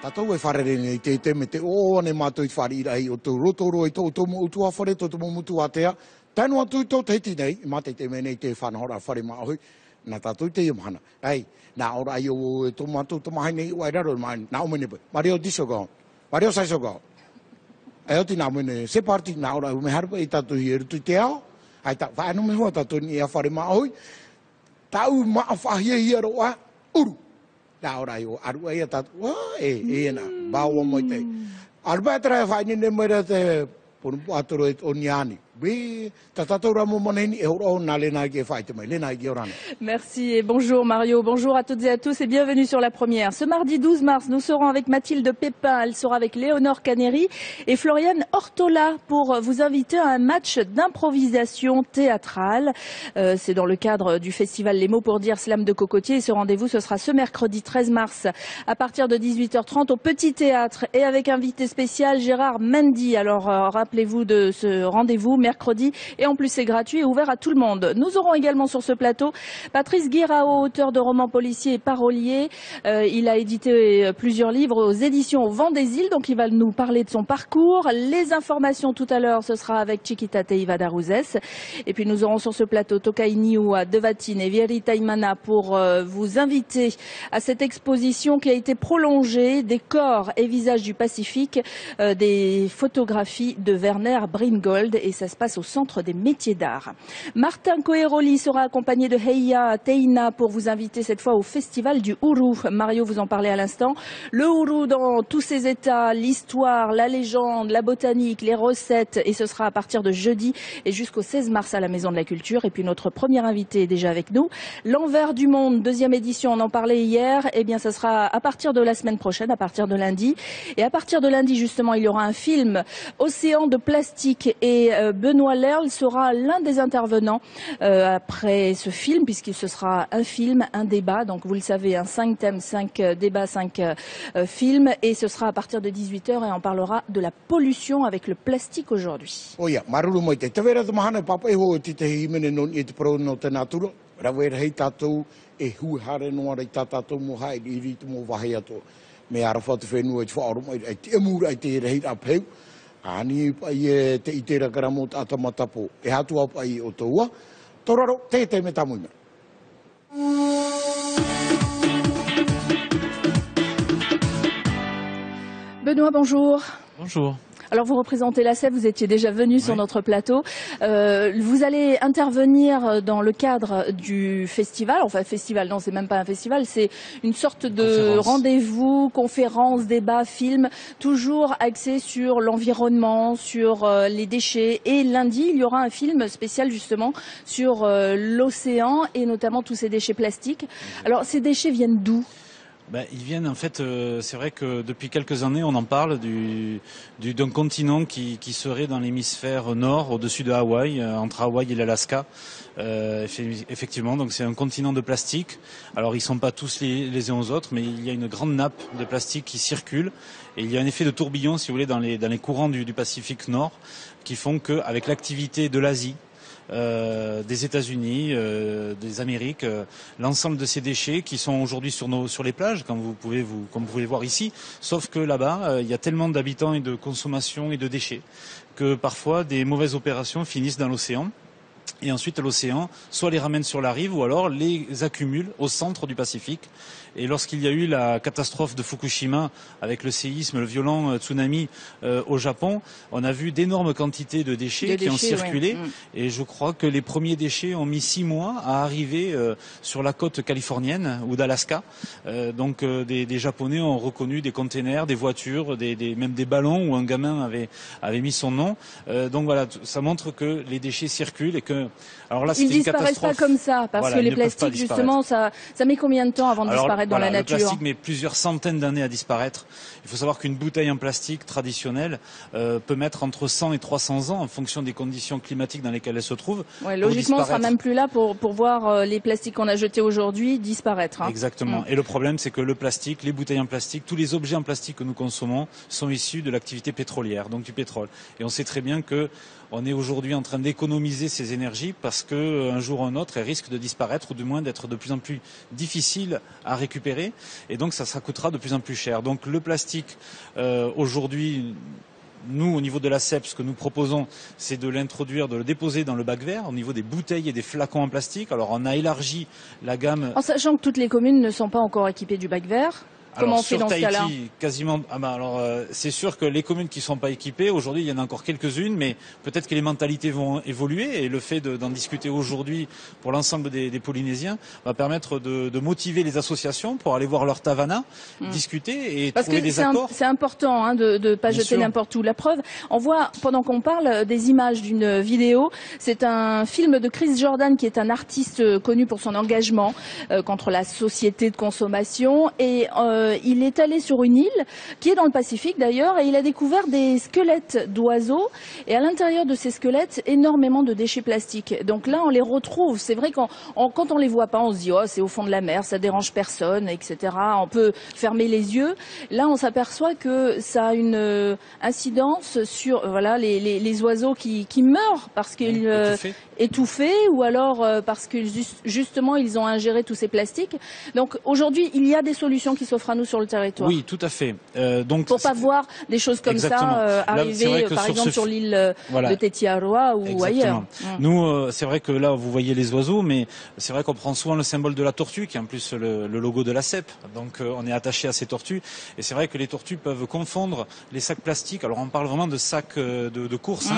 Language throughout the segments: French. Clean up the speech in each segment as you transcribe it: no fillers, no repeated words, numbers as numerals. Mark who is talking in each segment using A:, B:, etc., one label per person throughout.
A: Tatou e wharere i te me te o ne mātou i whare irai o tō rotoro i tō tomo utua whare tō tomo mutu atea. Tēnu atu i tō teiti nei, i mate te mene i te whanahora whare maahui, nā tātou te iamahana. Ei, nā ora ai o tō mātou tō mahai nei uai raro mai, nā o mene pai. Mareo diso gao, mareo saiso gao. E oti nā mene, se parti nā ora u me harpa i tātou hi erutu i te ao. Ai tā, whaenu me hoa tātou ni a whare maahui. Tau maa whahia hi aro a uru. Nā ora i o aru ai a tātou, e nā, bāua moi te. Arbētara e whaini ne mera te punu atoro e o niani.
B: Merci et bonjour Mario, bonjour à toutes et à tous et bienvenue sur la première. Ce mardi 12 mars, nous serons avec Mathilde Pépin, elle sera avec Léonore Caneri et Floriane Ortola pour vous inviter à un match d'improvisation théâtrale. C'est dans le cadre du festival Les mots pour dire Slam de Cocotier et ce rendez-vous ce sera ce mercredi 13 mars à partir de 18h30 au Petit Théâtre et avec invité spécial Gérard Mendy. Alors rappelez-vous de ce rendez-vous mercredi et en plus c'est gratuit et ouvert à tout le monde. Nous aurons également sur ce plateau Patrice Guirao, auteur de romans policiers et parolier. Il a édité plusieurs livres aux éditions Au Vent des Îles, donc il va nous parler de son parcours. Les informations tout à l'heure, ce sera avec Chiquita Teiva Darouzès. Et puis nous aurons sur ce plateau Tokai Niua, Devatine et Vieri Taimana pour vous inviter à cette exposition qui a été prolongée des corps et visages du Pacifique, des photographies de Werner Bringold et ça se passe au Centre des métiers d'art. Martin Coeroli sera accompagné de Heia Teina pour vous inviter cette fois au festival du Uru. Mario vous en parlait à l'instant. Le Uru dans tous ses états, l'histoire, la légende, la botanique, les recettes et ce sera à partir de jeudi et jusqu'au 16 mars à la Maison de la Culture. Et puis notre premier invité est déjà avec nous. L'Envers du Monde, deuxième édition, on en parlait hier. Eh bien ça sera à partir de la semaine prochaine, à partir de lundi. Et à partir de lundi justement, il y aura un film Océan de plastique et Benoît Lerle sera l'un des intervenants après ce film, puisqu'il ce sera un film, un débat. Donc vous le savez, 5 thèmes, 5 débats, 5 films. Et ce sera à partir de 18h et on parlera de la pollution avec le plastique aujourd'hui.
A: Ani pai te itera karamo atamatapo e hatua pai o toua toraro te me tamuina.
B: Benoît, bonjour.
C: Bonjour.
B: Alors vous représentez la SEP, vous étiez déjà venu sur notre plateau. Vous allez intervenir dans le cadre du festival. Enfin festival, non c'est même pas un festival, c'est une sorte de rendez-vous, conférence, débat, film, toujours axé sur l'environnement, sur les déchets. Et lundi, il y aura un film spécial justement sur l'océan et notamment tous ces déchets plastiques. Alors ces déchets viennent d'où ?
C: Ils viennent en fait, c'est vrai que depuis quelques années on en parle d'un continent qui serait dans l'hémisphère nord, au-dessus de Hawaï, entre Hawaï et l'Alaska. Effectivement, donc c'est un continent de plastique. Alors ils sont pas tous les uns aux autres, mais il y a une grande nappe de plastique qui circule et il y a un effet de tourbillon, si vous voulez, dans les courants du Pacifique Nord, qui font qu'avec l'activité de l'Asie, des États-Unis, des Amériques, l'ensemble de ces déchets qui sont aujourd'hui sur les plages, comme vous pouvez voir ici, sauf que là-bas, il y a tellement d'habitants et de consommation et de déchets que parfois des mauvaises opérations finissent dans l'océan. Et ensuite, l'océan soit les ramène sur la rive ou alors les accumule au centre du Pacifique. Et lorsqu'il y a eu la catastrophe de Fukushima avec le séisme, le violent tsunami au Japon, on a vu d'énormes quantités de déchets qui ont circulé. Ouais. Et je crois que les premiers déchets ont mis 6 mois à arriver sur la côte californienne ou d'Alaska. Donc des Japonais ont reconnu des containers, des voitures, même des ballons où un gamin avait mis son nom. Donc voilà, ça montre que les déchets circulent et que... Alors là,
B: ils ne disparaissent pas comme ça, parce que les plastiques, justement, ça met combien de temps avant de disparaître dans la nature ?
C: Le plastique met plusieurs centaines d'années à disparaître. Il faut savoir qu'une bouteille en plastique traditionnelle peut mettre entre 100 et 300 ans en fonction des conditions climatiques dans lesquelles elle se trouve.
B: Ouais, logiquement, on ne sera même plus là pour voir les plastiques qu'on a jetés aujourd'hui disparaître.
C: Exactement. Et le problème, c'est que le plastique, les bouteilles en plastique, tous les objets en plastique que nous consommons sont issus de l'activité pétrolière, donc du pétrole. Et on sait très bien que on est aujourd'hui en train d'économiser ces énergies énergie parce que un jour ou un autre, elle risque de disparaître ou du moins d'être de plus en plus difficile à récupérer. Et donc, ça coûtera de plus en plus cher. Donc, le plastique, aujourd'hui, nous, au niveau de la CEP, ce que nous proposons, c'est de l'introduire, de le déposer dans le bac vert, au niveau des bouteilles et des flacons en plastique. Alors, on a élargi la gamme.
B: En sachant que toutes les communes ne sont pas encore équipées du bac vert. Comment
C: Alors,
B: on fait
C: sur
B: dans ce cas-là?
C: Tahiti, quasiment. C'est sûr que les communes qui ne sont pas équipées, aujourd'hui, il y en a encore quelques-unes, mais peut-être que les mentalités vont évoluer et le fait d'en discuter aujourd'hui pour l'ensemble des Polynésiens va permettre de motiver les associations pour aller voir leur tavana, discuter et trouver des accords.
B: C'est important hein, de ne pas jeter n'importe où. La preuve, on voit pendant qu'on parle des images d'une vidéo. C'est un film de Chris Jordan qui est un artiste connu pour son engagement contre la société de consommation et il est allé sur une île qui est dans le Pacifique d'ailleurs et il a découvert des squelettes d'oiseaux et à l'intérieur de ces squelettes énormément de déchets plastiques. Donc là on les retrouve. C'est vrai quand on les voit pas on se dit oh c'est au fond de la mer, ça dérange personne, etc. On peut fermer les yeux. Là on s'aperçoit que ça a une incidence sur voilà les oiseaux qui meurent parce qu'ils étouffés ou alors parce que justement ils ont ingéré tous ces plastiques. Donc aujourd'hui il y a des solutions qui s'offrent à nous sur le territoire.
C: Oui, tout à fait.
B: Donc pour pas voir des choses comme ça arriver, par exemple sur l'île de Tetiaroa ou ailleurs.
C: Nous, c'est vrai que là vous voyez les oiseaux, mais c'est vrai qu'on prend souvent le symbole de la tortue, qui est en plus le logo de la CEP. Donc on est attaché à ces tortues, et c'est vrai que les tortues peuvent confondre les sacs plastiques. Alors on parle vraiment de sacs de course,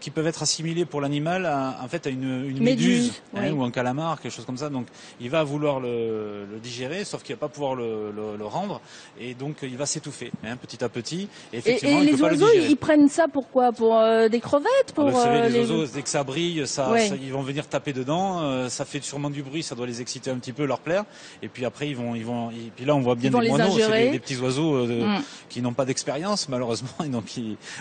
C: qui peuvent être assimilés pour l'animal à une méduse ou un calamar, quelque chose comme ça. Donc il va vouloir le digérer, sauf qu'il va pas pouvoir le rendre, et donc il va s'étouffer petit à petit. Et, effectivement,
B: et les oiseaux, ils prennent ça pour quoi? Pour des crevettes? Pour
C: vous savez, les oiseaux, dès que ça brille, ils vont venir taper dedans. Ça fait sûrement du bruit, ça doit les exciter un petit peu, leur plaire. Et puis après, et puis là, on voit bien des moineaux, c'est des petits oiseaux qui n'ont pas d'expérience, malheureusement. Et donc,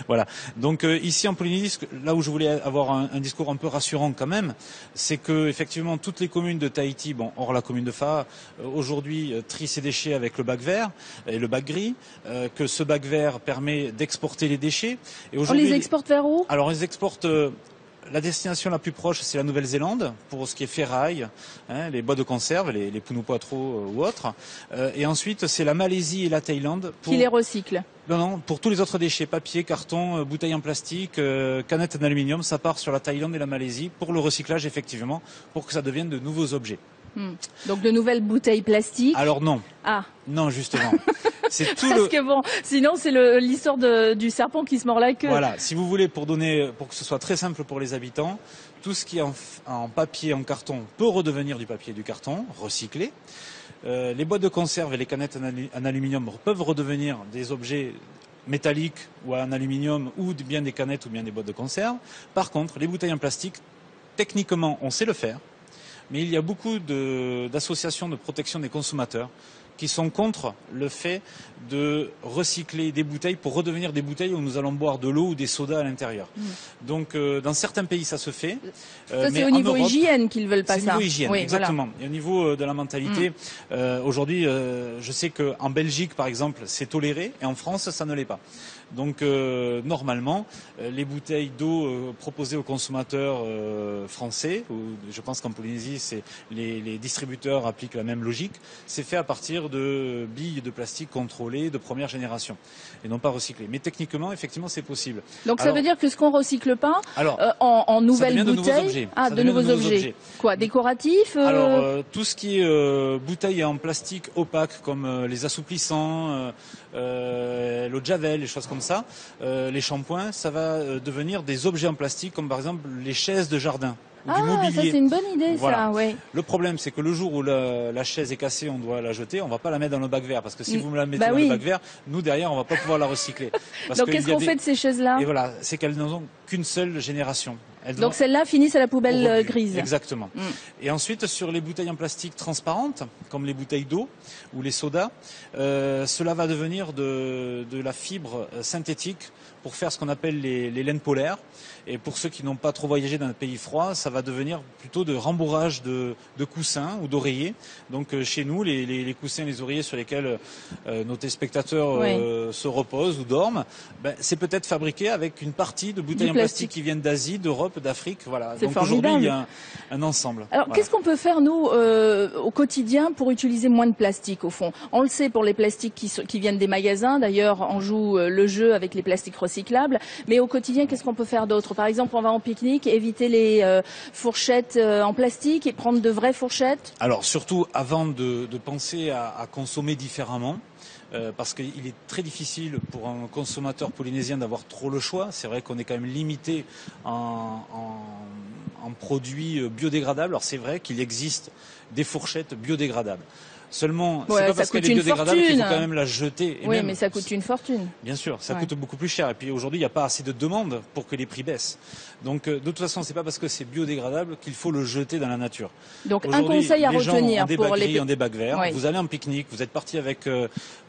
C: voilà. Donc ici en Polynésie, là où je voulais avoir un discours un peu rassurant quand même, c'est que effectivement toutes les communes de Tahiti, hors la commune de Faa, aujourd'hui trient ces déchets avec le bac vert et le bac gris, que ce bac vert permet d'exporter les déchets. Et
B: on les exporte vers où?
C: Alors on les exporte. La destination la plus proche, c'est la Nouvelle-Zélande, pour ce qui est ferraille, les bois de conserve, les Punupoatro ou autres. Et ensuite, c'est la Malaisie et la Thaïlande.
B: Qui les recyclent?
C: Non, pour tous les autres déchets, papier, carton, bouteilles en plastique, canettes en aluminium, ça part sur la Thaïlande et la Malaisie pour le recyclage, effectivement, pour que ça devienne de nouveaux objets.
B: Donc de nouvelles bouteilles plastiques?
C: Alors non.
B: Ah.
C: Non, justement. C'est tout
B: parce que sinon c'est l'histoire du serpent qui se mord la queue.
C: Voilà, si vous voulez, pour que ce soit très simple pour les habitants, tout ce qui est en papier, en carton, peut redevenir du papier et du carton, recyclé. Les boîtes de conserve et les canettes en aluminium peuvent redevenir des objets métalliques ou en aluminium, ou bien des canettes ou bien des boîtes de conserve. Par contre, les bouteilles en plastique, techniquement, on sait le faire. Mais il y a beaucoup d'associations de protection des consommateurs qui sont contre le fait de recycler des bouteilles pour redevenir des bouteilles où nous allons boire de l'eau ou des sodas à l'intérieur. Donc dans certains pays ça se fait.
B: Ça c'est au niveau hygiène qu'ils veulent pas ça.
C: C'est au niveau hygiène,
B: oui,
C: exactement. Voilà. Et au niveau de la mentalité, aujourd'hui je sais qu'en Belgique par exemple c'est toléré et en France ça ne l'est pas. Donc normalement, les bouteilles d'eau proposées aux consommateurs français, ou je pense qu'en Polynésie, les distributeurs appliquent la même logique, c'est fait à partir de billes de plastique contrôlées de première génération et non pas recyclées. Mais techniquement, effectivement, c'est possible.
B: Donc ça veut dire que ce qu'on recycle pas en nouvelles bouteilles, de nouveaux objets. Quoi, décoratifs
C: Alors tout ce qui est bouteilles en plastique opaque, comme les assouplissants, l'eau de javel, les choses comme ça, les shampoings, ça va devenir des objets en plastique, comme par exemple les chaises de jardin. Du mobilier.
B: Ça c'est une bonne idée,
C: voilà.
B: Ça, ouais.
C: Le problème, c'est que le jour où la chaise est cassée, on doit la jeter, on va pas la mettre dans le bac vert, parce que si vous me la mettez dans le bac vert, nous derrière, on va pas pouvoir la recycler.
B: Donc qu'est-ce qu'on fait de ces chaises-là?
C: Et voilà, c'est qu'elles n'ont qu'une seule génération.
B: Donc celles-là finissent à la poubelle grise.
C: Exactement. Et ensuite, sur les bouteilles en plastique transparentes, comme les bouteilles d'eau ou les sodas, cela va devenir de la fibre synthétique pour faire ce qu'on appelle les laines polaires. Et pour ceux qui n'ont pas trop voyagé dans un pays froid, ça va devenir plutôt de rembourrage de coussins ou d'oreillers. Donc chez nous, les coussins, les oreillers sur lesquels nos téléspectateurs se reposent ou dorment, c'est peut-être fabriqué avec une partie de bouteilles en plastique qui viennent d'Asie, d'Europe, d'Europe, d'Afrique, voilà.
B: C'est
C: Donc aujourd'hui,
B: formidable.
C: il y a un ensemble.
B: Alors,
C: Voilà.
B: qu'est-ce qu'on peut faire, nous, au quotidien pour utiliser moins de plastique, au fond? On le sait pour les plastiques qui viennent des magasins. D'ailleurs, on joue le jeu avec les plastiques recyclables. Mais au quotidien, qu'est-ce qu'on peut faire d'autre? Par exemple, on va en pique-nique, éviter les fourchettes en plastique et prendre de vraies fourchettes.
C: Alors surtout, avant de penser à consommer différemment, parce qu'il est très difficile pour un consommateur polynésien d'avoir trop le choix. C'est vrai qu'on est quand même limité en produits biodégradables. Alors c'est vrai qu'il existe des fourchettes biodégradables. Seulement, c'est pas parce qu'elle est biodégradable qu'il faut quand même la jeter. Et
B: oui,
C: même,
B: mais ça coûte une fortune.
C: Bien sûr, ça coûte beaucoup plus cher. Et puis aujourd'hui, il n'y a pas assez de demandes pour que les prix baissent. Donc de toute façon, c'est pas parce que c'est biodégradable qu'il faut le jeter dans la nature.
B: Donc un conseil à retenir
C: pour les gens en des bacs verts. Oui. Vous allez en pique-nique, vous êtes parti avec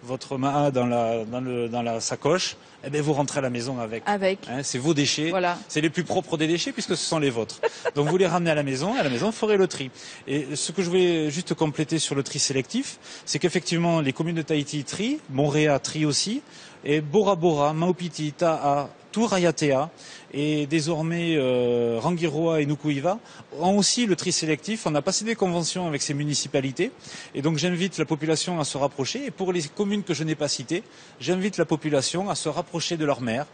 C: votre maha dans la sacoche. Eh bien, vous rentrez à la maison avec. Hein, c'est vos déchets.
B: Voilà.
C: C'est les plus propres des déchets puisque ce sont les vôtres. Donc vous les ramenez à la maison. À la maison, vous ferez le tri. Et ce que je voulais juste compléter sur le tri sélectif, c'est qu'effectivement, les communes de Tahiti trient, Moorea trie aussi, et Bora Bora, Maupiti, Ta'a, Turayatea et désormais Rangiroa et Nukuiva ont aussi le tri sélectif. On a passé des conventions avec ces municipalités et donc j'invite la population à se rapprocher. Et pour les communes que je n'ai pas citées, j'invite la population à se rapprocher de leur maire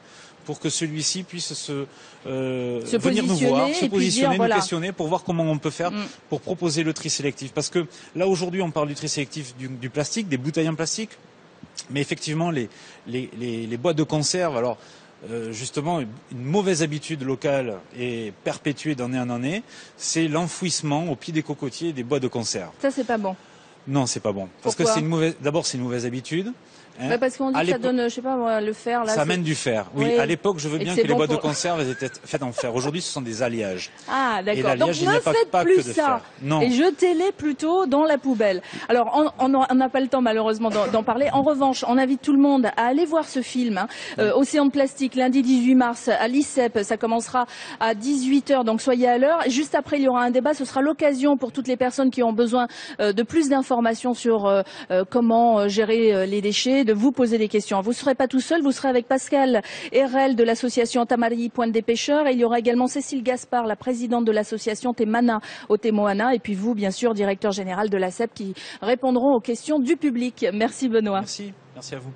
C: pour que celui-ci puisse venir nous voir, se positionner, nous questionner pour voir comment on peut faire pour proposer le tri sélectif. Parce que là aujourd'hui on parle du tri sélectif du plastique, des bouteilles en plastique, mais effectivement les boîtes de conserve, alors justement, une mauvaise habitude locale et perpétuée d'année en année, c'est l'enfouissement au pied des cocotiers des boîtes de conserve.
B: Ça, c'est pas bon.
C: Non, c'est pas bon. Parce que c'est d'abord, c'est une mauvaise habitude.
B: Hein. Parce qu'on dit que ça donne, je sais pas moi, le fer. Là,
C: ça amène du fer. Oui, à l'époque, je veux bien que les boîtes de conserve étaient faites en fer. Aujourd'hui, ce sont des alliages.
B: Ah, d'accord.
C: Donc
B: ne faites plus
C: que de
B: ça.
C: Fer. Non.
B: Et jetez-les plutôt dans la poubelle. Alors, on n'a pas le temps malheureusement d'en parler. En revanche, on invite tout le monde à aller voir ce film, Océan de plastique, lundi 18 mars à l'ICEP. Ça commencera à 18h, donc soyez à l'heure. Juste après, il y aura un débat. Ce sera l'occasion pour toutes les personnes qui ont besoin de plus d'informations sur comment gérer les déchets, de vous poser des questions. Vous ne serez pas tout seul, vous serez avec Pascal Herel de l'association Tamari Pointe des Pêcheurs et il y aura également Cécile Gaspard, la présidente de l'association Temana Otemoana et puis vous, bien sûr, directeur général de l'ACEP qui répondront aux questions du public. Merci Benoît.
C: Merci à vous.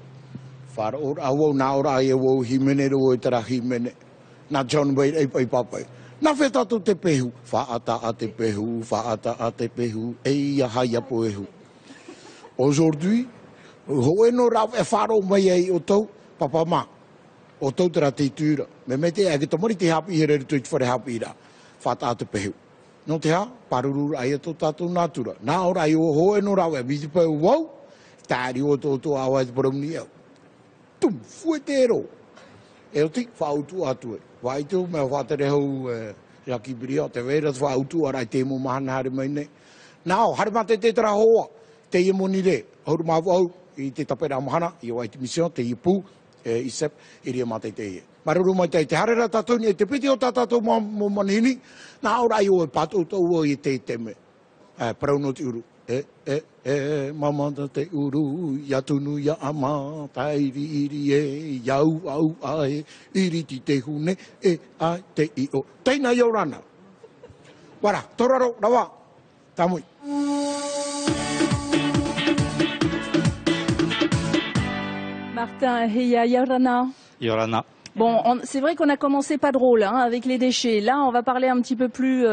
A: Aujourd'hui, ho no rau e wharo mai ei o tau, papa ma, o tau tera te tura. Me me te ake tomori te hapi here tu i te whare hapi ira, whata te pehu. No te ha, parurura ai ato tātou nātura. Nā ora ai o ho no rau e visi pehu wau, tāri o tō awa e te parauni au. Tum, fue te ero. E o ti, whautu atu e. Wai tu me whatere hau Jaki Brio, te vera whautu arai te mo mahana hare mai ne. Nā o, hare mate te tera hoa, te i moni re, hauru mawu au, i te tapera mahana, i o ai te mission, te i pū, i sep, i ria mate te ie. Maruru mai te harera tātou, e te piti o tātou mo manihini, nā ora i o e patou tau o i te teme. Parauno te uru. Mamata te uru, yatunu ya ama, tairi iri e, yau au ae, iri ti te hune, ai te i o. Teina i o rana. Wara, toraro, rawa, tamui.
B: Martin, heya Yorana.
D: Yorana.
B: Bon, c'est vrai qu'on a commencé pas drôle avec les déchets. Là, on va parler un petit peu plus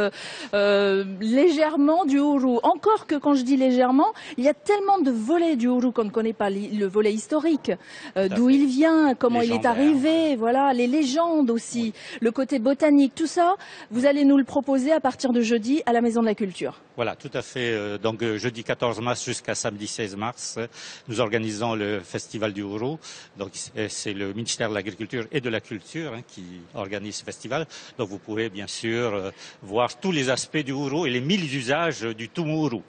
B: légèrement du Uru. Encore que quand je dis légèrement, il y a tellement de volets du Uru qu'on ne connaît pas. Le volet historique, d'où il vient, comment il est arrivé, voilà, les légendes aussi, le côté botanique, tout ça, vous allez nous le proposer à partir de jeudi à la Maison de la Culture.
D: Voilà, tout à fait. Donc jeudi 14 mars jusqu'à samedi 16 mars, nous organisons le Festival du Uru. Donc c'est le ministère de l'Agriculture et de la Culture qui organise ce festival. Donc vous pourrez bien sûr voir tous les aspects du Uru et les 1000 usages du Tumuru.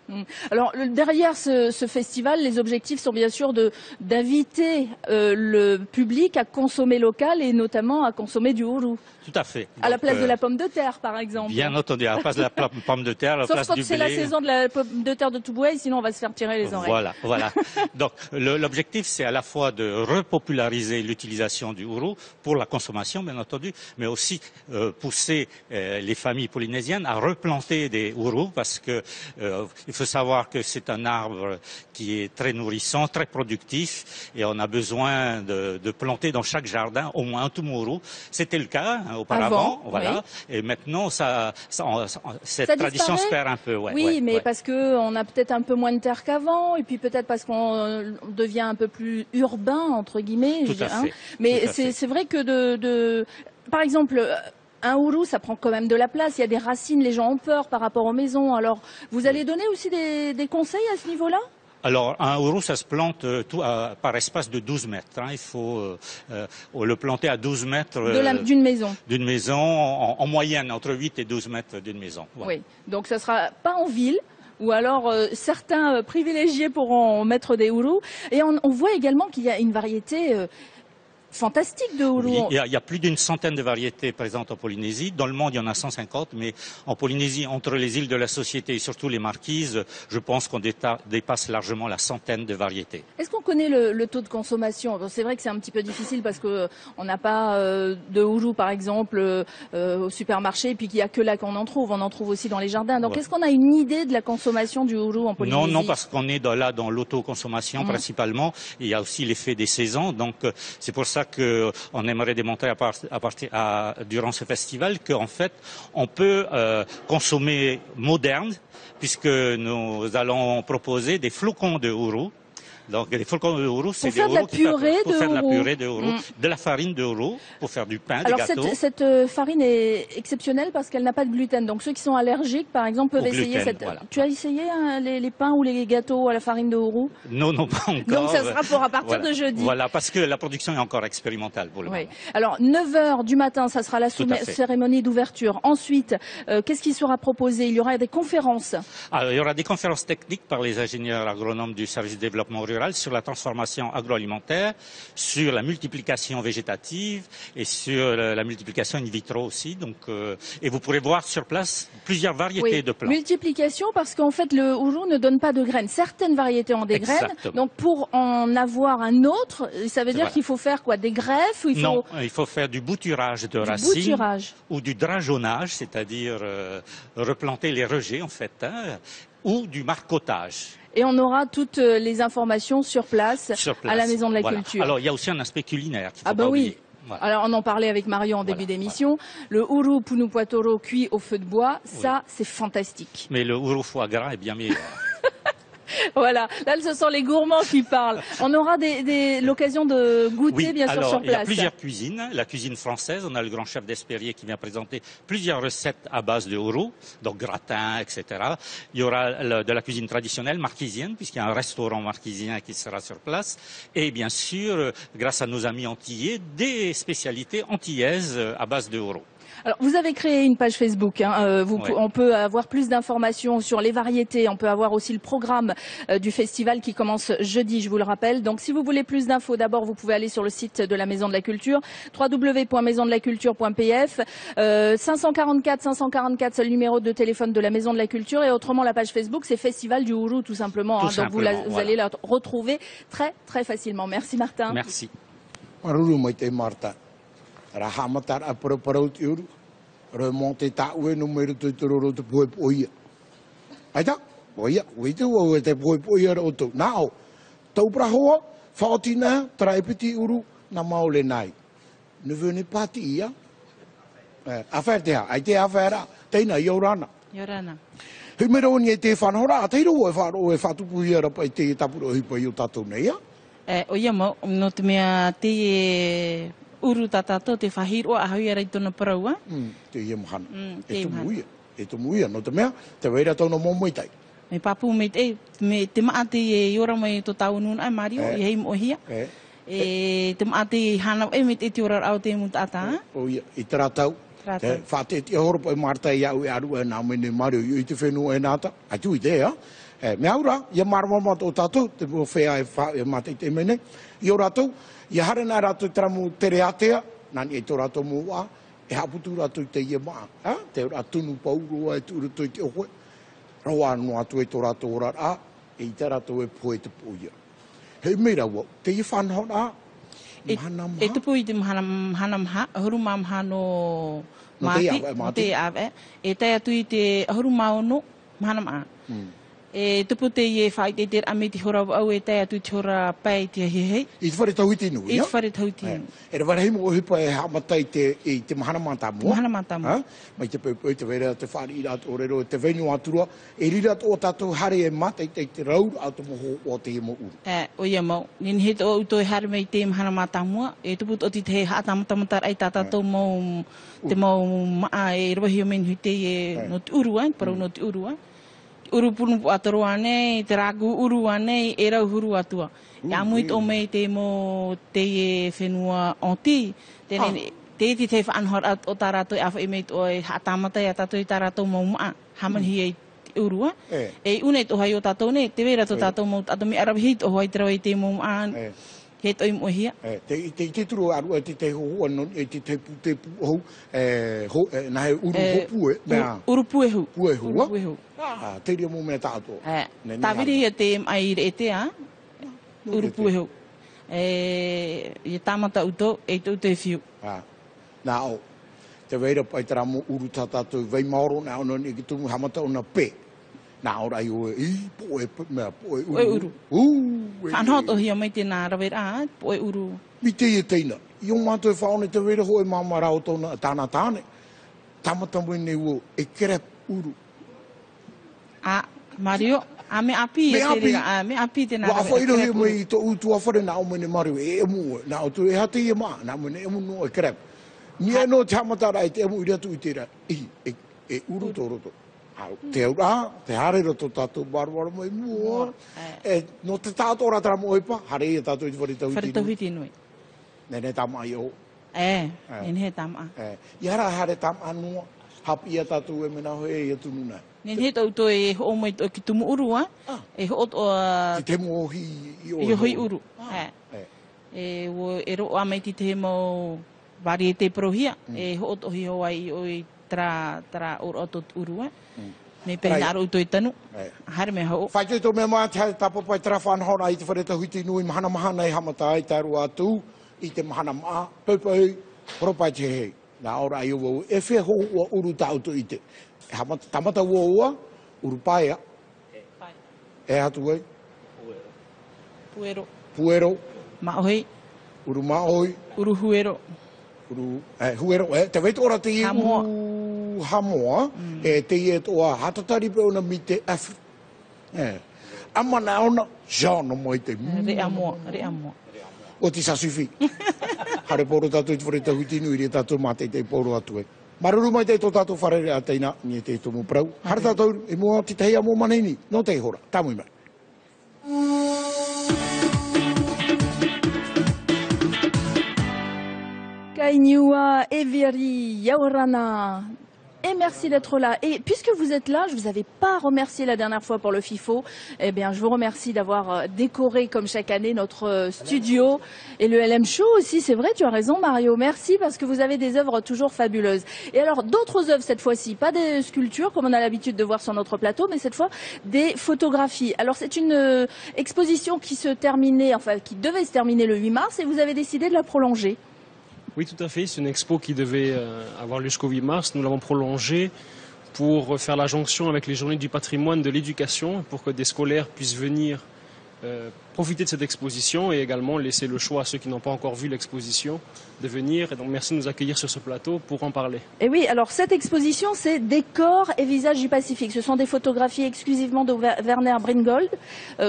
B: Alors derrière ce festival, les objectifs sont bien sûr d'inviter le public à consommer local et notamment à consommer du Uru.
D: Tout à fait.
B: À la place de la pomme de terre, par exemple.
D: Bien entendu, à la place de la pomme de terre, à la place du blé.
B: la saison de la pomme de terre de Toubouai, sinon on va se faire tirer les oreilles.
D: Voilà, voilà. Donc l'objectif, c'est à la fois de repopulariser l'utilisation du ourou pour la consommation, bien entendu, mais aussi pousser les familles polynésiennes à replanter des ourous, parce que il faut savoir que c'est un arbre qui est très nourrissant, très productif, et on a besoin de planter dans chaque jardin au moins un tumuru. C'était le cas auparavant, voilà. Oui. Et maintenant, cette tradition se perd un peu. Ouais,
B: oui, mais parce que on a peut-être un peu moins de terre qu'avant, et puis peut-être parce qu'on devient un peu plus urbain entre guillemets.
D: Tout à fait.
B: Mais c'est vrai que par exemple. Un ourou, ça prend quand même de la place. Il y a des racines, les gens ont peur par rapport aux maisons. Alors, vous allez donner aussi des conseils à ce niveau-là ?
D: Alors, un ourou, ça se plante par espace de 12 mètres. Hein. Il faut le planter à 12 mètres
B: d'une maison.
D: D'une maison, en moyenne, entre 8 et 12 mètres d'une maison. Voilà.
B: Oui, donc ça sera pas en ville. Ou alors certains privilégiés pourront mettre des ourous. Et on voit également qu'il y a une variété fantastique de ourou.
D: Oui, il y a plus d'une centaine de variétés présentes en Polynésie. Dans le monde, il y en a 150, mais en Polynésie, entre les îles de la Société et surtout les Marquises, je pense qu'on dépasse largement la centaine de variétés.
B: Est-ce qu'on connaît le taux de consommation ? C'est vrai que c'est un petit peu difficile parce que on n'a pas de ourou, par exemple, au supermarché, et puis qu'il n'y a que là qu'on en trouve. On en trouve aussi dans les jardins. Donc, est-ce qu'on a une idée de la consommation du ourou en Polynésie ?
D: Non, parce qu'on est dans l'autoconsommation principalement. Il y a aussi l'effet des saisons. Donc, c'est pour ça qu'on aimerait démontrer durant ce festival qu'en fait on peut consommer moderne, puisque nous allons proposer des flocons de ourou. Donc les flocons de ourou, c'est des ourous pour faire de la purée de ourou, de la farine de ourou pour faire du pain, des gâteaux.
B: Alors cette farine est exceptionnelle parce qu'elle n'a pas de gluten. Donc ceux qui sont allergiques, par exemple, peuvent essayer cette. Voilà. Tu as essayé les pains ou les gâteaux à la farine de ourou ?
D: Non, pas encore.
B: Donc ça sera pour à partir de jeudi.
D: Voilà, parce que la production est encore expérimentale pour le moment.
B: Alors 9h du matin, ça sera la cérémonie d'ouverture. Ensuite, qu'est-ce qui sera proposé ? Il y aura des conférences.
D: Alors, il y aura des conférences techniques par les ingénieurs agronomes du service de développement rural sur la transformation agroalimentaire, sur la multiplication végétative et sur la multiplication in vitro aussi. Donc, et vous pourrez voir sur place plusieurs variétés de plantes.
B: Multiplication parce qu'en fait le ourou ne donne pas de graines. Certaines variétés ont des graines. Donc pour en avoir un autre, ça veut dire qu'il faut faire quoi ? Des greffes ou
D: Non, il faut faire du bouturage de racines ou du drageonnage, c'est-à-dire replanter les rejets en fait, ou du marcottage.
B: Et on aura toutes les informations sur place à la Maison de la Culture.
D: Alors, il y a aussi un aspect culinaire qu'il faut pas oublier. Voilà.
B: Alors, on en parlait avec Marion en début d'émission. Le ourou punupuatoro cuit au feu de bois, ça, c'est fantastique.
D: Mais le ourou foie gras est bien meilleur.
B: Voilà, là ce sont les gourmands qui parlent. On aura l'occasion de goûter bien sûr sur place.
D: Il y a plusieurs cuisines. La cuisine française, on a le grand chef d'Espérier qui vient présenter plusieurs recettes à base de ourou, donc gratin, etc. Il y aura de la cuisine traditionnelle marquisienne, puisqu'il y a un restaurant marquisien qui sera sur place. Et bien sûr, grâce à nos amis antillais, des spécialités antillaises à base de ourou.
B: Alors, vous avez créé une page Facebook. On peut avoir plus d'informations sur les variétés. On peut avoir aussi le programme du festival qui commence jeudi, je vous le rappelle. Donc, si vous voulez plus d'infos, d'abord, vous pouvez aller sur le site de la Maison de la Culture, www.maisondelaculture.pf. 544, c'est le numéro de téléphone de la Maison de la Culture. Et autrement, la page Facebook, c'est Festival du Ourou, tout simplement. Donc, vous allez la retrouver très, très facilement. Merci, Martin.
D: Merci.
A: Rahamatar a parau te uru, remonte ta ue numero te tororo te poe poia. Aita, poia, uite ua te poe poia o tau. Nao, tau prahoa, whaotina, traipiti uru, na maole nai. Ne venez pas tia. Affaire te ha, ai te affaire, teina Yorana.
E: Yorana.
A: He mero ni e te whanhora, a teiro e whatupu ia rapa i te tapuro hipa i o tatou nei a?
E: O ia mo, no te mea te e uru tatato, te whahiro a hui arai tona paraua.
A: Te ia mohana. E to muia, no te mea, te weira tau no momoitai.
E: Me papu me te maate e ora mai to tau nun ai Mario, i hei mo hia. E te maate hana e me te ora au te mutata.
A: O ia, i tera tau. Te whate te horopo e Marta i au e aru e nā mene Mario, i te whenua e nāta. Ai tu i te, ha? Me aura, ia marwamata o tātou, te mua whea e mate i te mene. I o rātou, ia harena rātou i teramu tere atea, nani e tō rātou mua, e haputu rātou i te ia maa. Te ora tunu paurua e tūrutu i te ohoe. Roa no atu e tō rātou ora e i te rātou e poe te poia. Hei mera wau, te i whanhona mahana maha?
E: E te pui te mahana maha, ahuru maha no mate, te awe. E tai atu i te ahuru maono, mahana maha. E tupu te i e whai te te ame te hora au e tai atu te hora pai te hehei.
A: I te whare tauhiti nui,
E: I te whare tauhiti nui.
A: E re whare heimu o hipa e hamatai i te mahana mata mua.
E: Mahana mata mua.
A: Mai te pēpēi te wera te whare i rātou rero, te venio aturua. E rira tō tātou hare e mata i te rauru au te moho o te imo uru.
E: O ia mau. Nini he tō uto e hare mei te mahana mata mua. E tupu o ti te haatamata ai tātou mau, te mau maa e rawahi o meni te e no te urua, parau no te urua. Uru punu atoro ane, te ragu uru ane, e rau huru atua. Ia mui tō mei te mo te e whenua onti. Te te whaanhor o tā rātou e awha e mei tō e hātamata e tātou i tā rātou mau maa. Hamanhi e urua. E unei tō hai o tātou ne, te wera tō tātou mau tātou mi arawahi tō hai te rawa i te mau maa. He tō i mohia.
A: Te turu aru e te hohua non, e te pu hou, na he uru hopue.
E: Uru puehu.
A: Puehu. Te ria mō mea tātou.
E: Tā viri e te mai e te a, uru puehu. E tāmata uto, e te uto e whiu.
A: Nā o, te weira pai te ramo uru tātou, vei maoro nā ono ni ki tumu hamata o na pē. Nā ora i oe, poe uru.
E: Whanhot o hia mai te nā rawera, poe uru.
A: Mi te e teina. I o mātou e whaone te weira hoe māma rao tōna tāna tāne. Tamata mui nei uo, e kerep uru.
E: Mario, me api e te rira, me api te nā rawera.
A: Wa whairo he mai i tō utu awhare nā o mene Mario, e emu, nā o tu e hate i maa, nā mene emu no e kerep. Ni e no te hamatara e te emu i ratu i te ra, e uru tō roto. Te aura, te hare roto tātou barwara mai mua. No te tātou ratara mo oipa, hare e tātou i te whare tauhiti nui.
E: Whare tauhiti nui.
A: Nene tama i o.
E: Nene he tama.
A: I hara hare tama anua, hapi ia tātou e mena hoe e atu nuna.
E: Nene he tau e ho mai ki tumu urua, e ho o...
A: Ki te mo hi i o.
E: I hoi uru. E ro a mai ti te mo vari e te prohia, e ho o hi hoa i oi tra o to urua. Me pēna aro utoi tanu. Hare me hau.
A: Whai tō mea maa te tapapai tra whanhora i te whare tauhiti nui mahana i hamata ai te aru atu i te mahana maa. Paupau, horopai te hei. Nā ora ai ua e whea ho ua uru tautu i te. Tamata ua uru paia. E hatu ai?
E: Puero.
A: Puero.
E: Maohei.
A: Uru maohei.
E: Uru huero.
A: Huero, te weit ora te i hamoa, e te i e toa hatatari pe ona mi te afri. Amana ona, jana mai te
E: Re amoa.
A: O ti sasufi. Hare poro tātou i te whare tauhiti nui, re tātou mate te poro atu e. Maruru mai te tō tātou wharere a teina, ni te tomu prau. Hare tātou, e mua ti te hea mō manini, no te hora, tamui mai.
B: Kainua, Everi, Yaorana. Et merci d'être là. Et puisque vous êtes là, je vous avais pas remercié la dernière fois pour le FIFO. Eh bien, je vous remercie d'avoir décoré comme chaque année notre studio et le LM Show aussi. C'est vrai, tu as raison, Mario. Merci parce que vous avez des œuvres toujours fabuleuses. Et alors, d'autres œuvres cette fois-ci, pas des sculptures comme on a l'habitude de voir sur notre plateau, mais cette fois des photographies. Alors, c'est une exposition qui se terminait, enfin, qui devait se terminer le 8 mars et vous avez décidé de la prolonger.
F: Oui, tout à fait. C'est une expo qui devait avoir lieu jusqu'au 8 mars. Nous l'avons prolongée pour faire la jonction avec les journées du patrimoine de l'éducation, pour que des scolaires puissent venir profiter de cette exposition et également laisser le choix à ceux qui n'ont pas encore vu l'exposition de venir. Et donc, merci de nous accueillir sur ce plateau pour en parler.
B: Et oui, alors cette exposition, c'est Décors et visages du Pacifique. Ce sont des photographies exclusivement de Werner Bringold,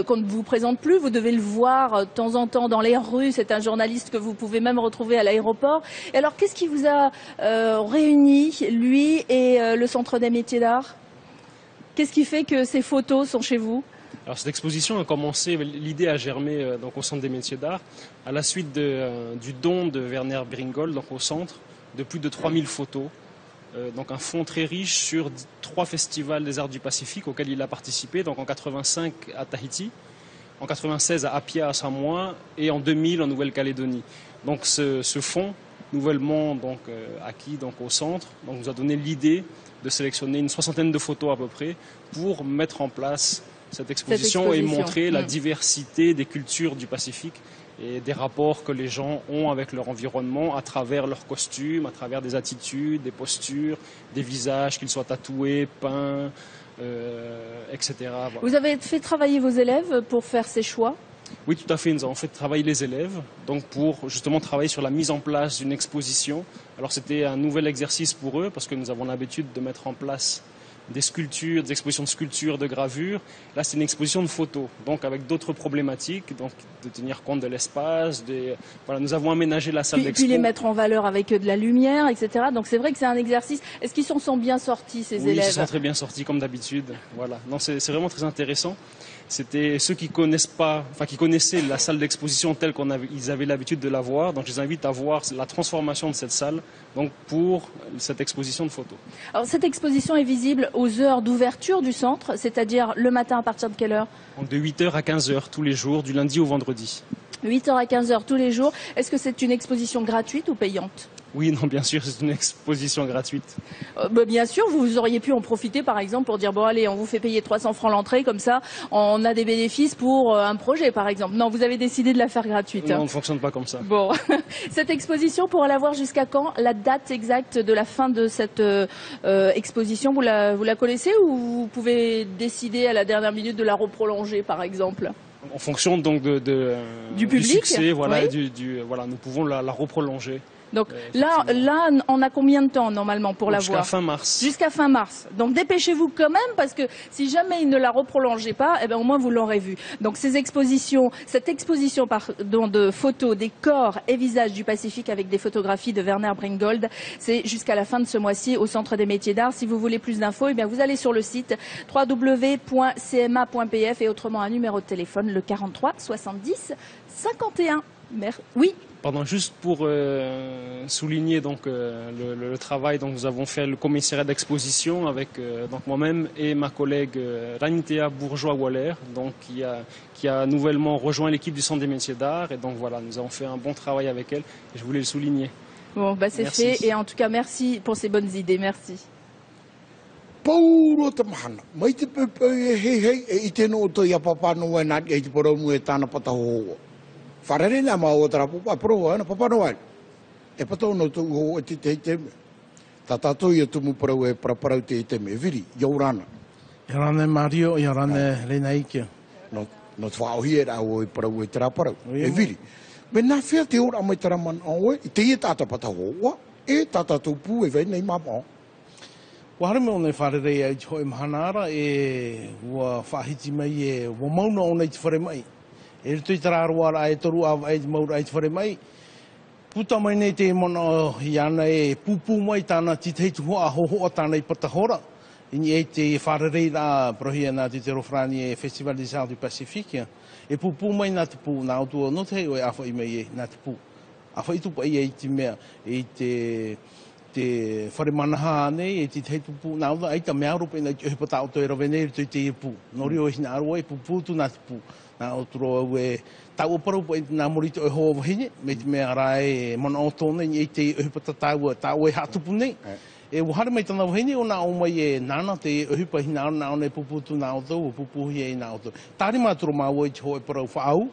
B: qu'on ne vous présente plus. Vous devez le voir de temps en temps dans les rues. C'est un journaliste que vous pouvez même retrouver à l'aéroport. Et alors, qu'est-ce qui vous a réuni, lui et le Centre des métiers d'art? Qu'est-ce qui fait que ces photos sont chez vous?
F: Alors cette exposition a commencé, l'idée a germé donc au Centre des métiers d'art, à la suite du don de Werner Bringold, donc au centre, de plus de 3000 photos. Donc un fonds très riche sur 3 festivals des arts du Pacifique auxquels il a participé, donc en 85 à Tahiti, en 96 à Apia à Samoa et en 2000 en Nouvelle-Calédonie. Donc ce fonds nouvellement donc, acquis donc, au centre. Donc, nous a donné l'idée de sélectionner une 60aine de photos à peu près pour mettre en place cette exposition et montrer la diversité des cultures du Pacifique et des rapports que les gens ont avec leur environnement à travers leurs costumes, à travers des attitudes, des postures, des visages, qu'ils soient tatoués, peints, etc. Voilà.
B: Vous avez fait travailler vos élèves pour faire ces choix?
F: Oui, tout à fait. Nous avons fait travailler les élèves donc pour justement travailler sur la mise en place d'une exposition. Alors c'était un nouvel exercice pour eux parce que nous avons l'habitude de mettre en place des sculptures, des expositions de sculptures, de gravures. Là, c'est une exposition de photos, donc avec d'autres problématiques, donc de tenir compte de l'espace. Voilà, nous avons aménagé la salle d'expo.
B: Puis les mettre en valeur avec de la lumière, etc. Donc c'est vrai que c'est un exercice. Est-ce qu'ils s'en sont bien sortis, ces élèves?
F: Oui, ils sont très bien sortis, comme d'habitude. Voilà. Non, c'est vraiment très intéressant. C'était ceux qui connaissent pas, enfin qui connaissaient la salle d'exposition telle qu'ils avaient l'habitude de la voir. Donc je les invite à voir la transformation de cette salle donc pour cette exposition de photos.
B: Alors cette exposition est visible aux heures d'ouverture du centre, c'est-à-dire le matin à partir de quelle heure?
F: Donc de 8h à 15h tous les jours, du lundi au vendredi.
B: 8h à 15h tous les jours. Est-ce que c'est une exposition gratuite ou payante?
F: Oui, non, bien sûr, c'est une exposition gratuite.
B: Bien sûr, vous auriez pu en profiter par exemple pour dire bon allez, on vous fait payer 300 francs l'entrée, comme ça on a des bénéfices pour un projet par exemple. Non, vous avez décidé de la faire gratuite.
F: Non, on ne fonctionne pas comme ça.
B: Bon, cette exposition, pour la voir jusqu'à quand? La date exacte de la fin de cette exposition, vous la connaissez ou vous pouvez décider à la dernière minute de la reprolonger par exemple?
F: En fonction donc
B: du public,
F: du succès, voilà,
B: oui.
F: Voilà, nous pouvons la reprolonger.
B: Donc là, on a combien de temps normalement pour la voir?
F: Jusqu'à fin mars.
B: Jusqu'à fin mars. Donc dépêchez-vous quand même parce que si jamais il ne la reprolongeait pas, eh ben au moins vous l'aurez vue. Donc cette exposition de photos des corps et visages du Pacifique avec des photographies de Werner Bringold, c'est jusqu'à la fin de ce mois-ci au Centre des métiers d'art. Si vous voulez plus d'infos, eh bien vous allez sur le site www.cma.pf et autrement un numéro de téléphone, le 43 70 51. Oui.
F: Pardon, juste pour souligner donc le travail dont nous avons fait le commissariat d'exposition avec donc moi-même et ma collègue Ranitea Bourgeois-Waller, donc qui a nouvellement rejoint l'équipe du Centre des métiers d'art et donc voilà, nous avons fait un bon travail avec elle et je voulais le souligner.
B: Bon, bah c'est fait et en tout cas merci pour ces bonnes idées, merci.
A: Pauro te mahana. Mai te pepe hei e ite no to ia papa no e nat e te poro mu e tana pataho. Wharere na mau o tara pupa pro ana papa no ai. E pato no tu ho e te te me. Ta tato ia tumu pro e para te te me viri Yorana.
G: Yorana Mario, Yorana Renaike.
A: No twa o hia o e pro e tara pro. E viri. Me na fia te ora mai tara man o e te tata pataho e tata tu pu e ve nei mama.
G: Wahare me o nei wharere ai hoi mahanara e ua whahiti mai e ua mauna o nei te whare mai. E rito i tararoara e toru awa e maura e te whare mai. Puta mai nei te mana i ana e pupu mai tāna ti teitu hoa hohoa tāna i patahora. Ini e te wharere rā prohia nā te Rofrani e Festival du South du Pacifique. E pupu mai nā te pū nā utua no te hei o e awha i mai e nā te pū. Awha i tupa i e te mea e te whare manaha nei e te teitu pū nā uta. Eita mea rupa ina i te uhipata o te rawene rito i te e pū. Nori o hina arua e pupu tu nā te pū. Nā otoro au e tau parau pa nā morito e hoa wahine, me te mea rai mana o tōna i te uhipata tau e hatupu nei. E wahare mai tana wahine o nā o mai e nāna te uhipa hina nā o nei puputu nā o tau, o pupuhi e nā o tau. Tāri mātoro māua i te hoa e parau whaau.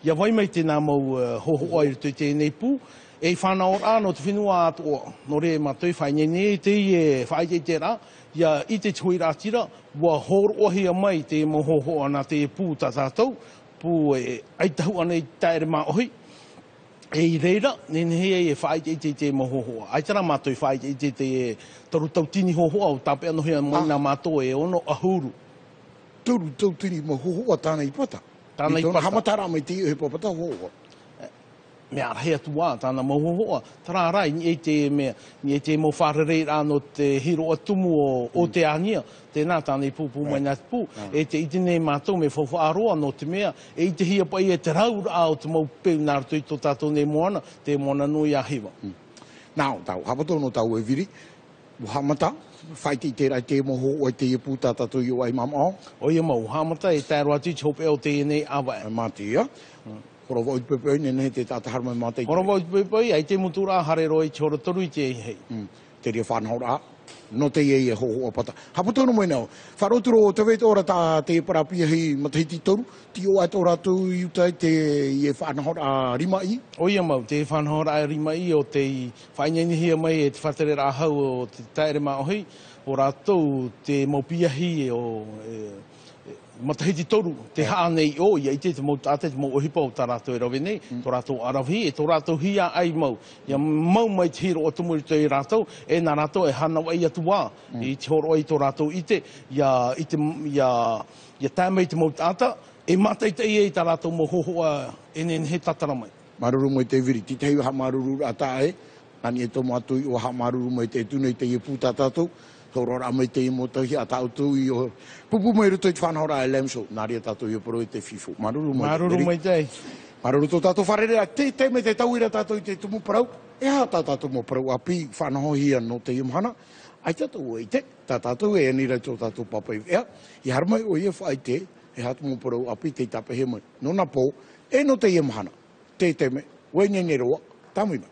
G: Ia wai mai te nā mau hohoa i rito i tēnei pū. E whanau rā no te whenua atoa. No re mātoi whainene te i e whaite te rā. Ia i te tui rātira, wa horo ohia mai te mohoho ana te pū tātātou, pū e aitahu ana i taere mā ohi. E i reira, nenehea e whaite i te mohoho. Aitara mātoi whaite i te toru tautini hohoa o tāpe anohia mai nā mātou e ono ahuru.
A: Toru tautini mohoho tāna i pata?
G: Tāna i pata.
A: Hamatara mai te uhipa pata hohoa.
G: Mea rahea tuā, tāna mauhohoa. Tara rai, ni e te mo wharerei rā no te hiro atumu o te ania. Tēnā tāna i pūpū mai nā te pū. E te iti nei mātou me whawhaaroa no te mea. E i te hia pai e te rau rā o te mau peu nā rato i tō tātou nei moana. Te moana nui a hiwa.
A: Nāo, tau, hapato no tau e viri. Hamata, whaiti te rai te moho o te ipu tātātou i o ai mamao.
G: O ia mau, hamata e tāro atu i te hope o te nei awa.
A: Mātia. Korova ut pepe ne te tata harma mate.
G: Korova ut pepe ai te mutura hare roi chora toru i te hei.
A: Te ria whanhaura. No te e ho pata. Haputono mai nao. Wharoturo te weit ora tā te parapia hei matahiti toru. Ti o ai tō rātou i utai te e whanahora rima i.
G: O ia mau, te whanahora rima i o te whainyanihia mai e te whatere rāhau o te taere mā ohei. O rātou te maupiahi o matahiti toru, te hānei o ia i te mau tāte te mau ohipa o tā rātou e rawe nei. Tō rātou arawhi e tō rātou hia ai mau. Ia mau mai te hiro o tumuri te rātou, e nā rātou e hanau ai atu wā. I te horo ai tō rātou i te, ia tāmei te mau tāta, e matai te i tā rātou mo hohoa e nen he tatara mai.
A: Maruru mai te viri, ti te ha maruru a tae, ani e tō mātui o ha maruru mai te tunei te i pūta tātou. Tōrora mai te imotahi a tātou i o pupu mai ruto i te whanahora e lemso. Nāri a tātou i o poro i te fifo. Maruru mai te. Maruru tō tātou wharerea. Te me te tauira tātou i te tumu parau. E ha tātou mo parau api whanahohia no te imhana. Ai tātou e te. Tātou e anira tō tātou papai ea. I harmai o ia whai te. E ha tumu parau api te tapehe mai. No na pō. E no te imhana. Te me. Wei roa. Tamina.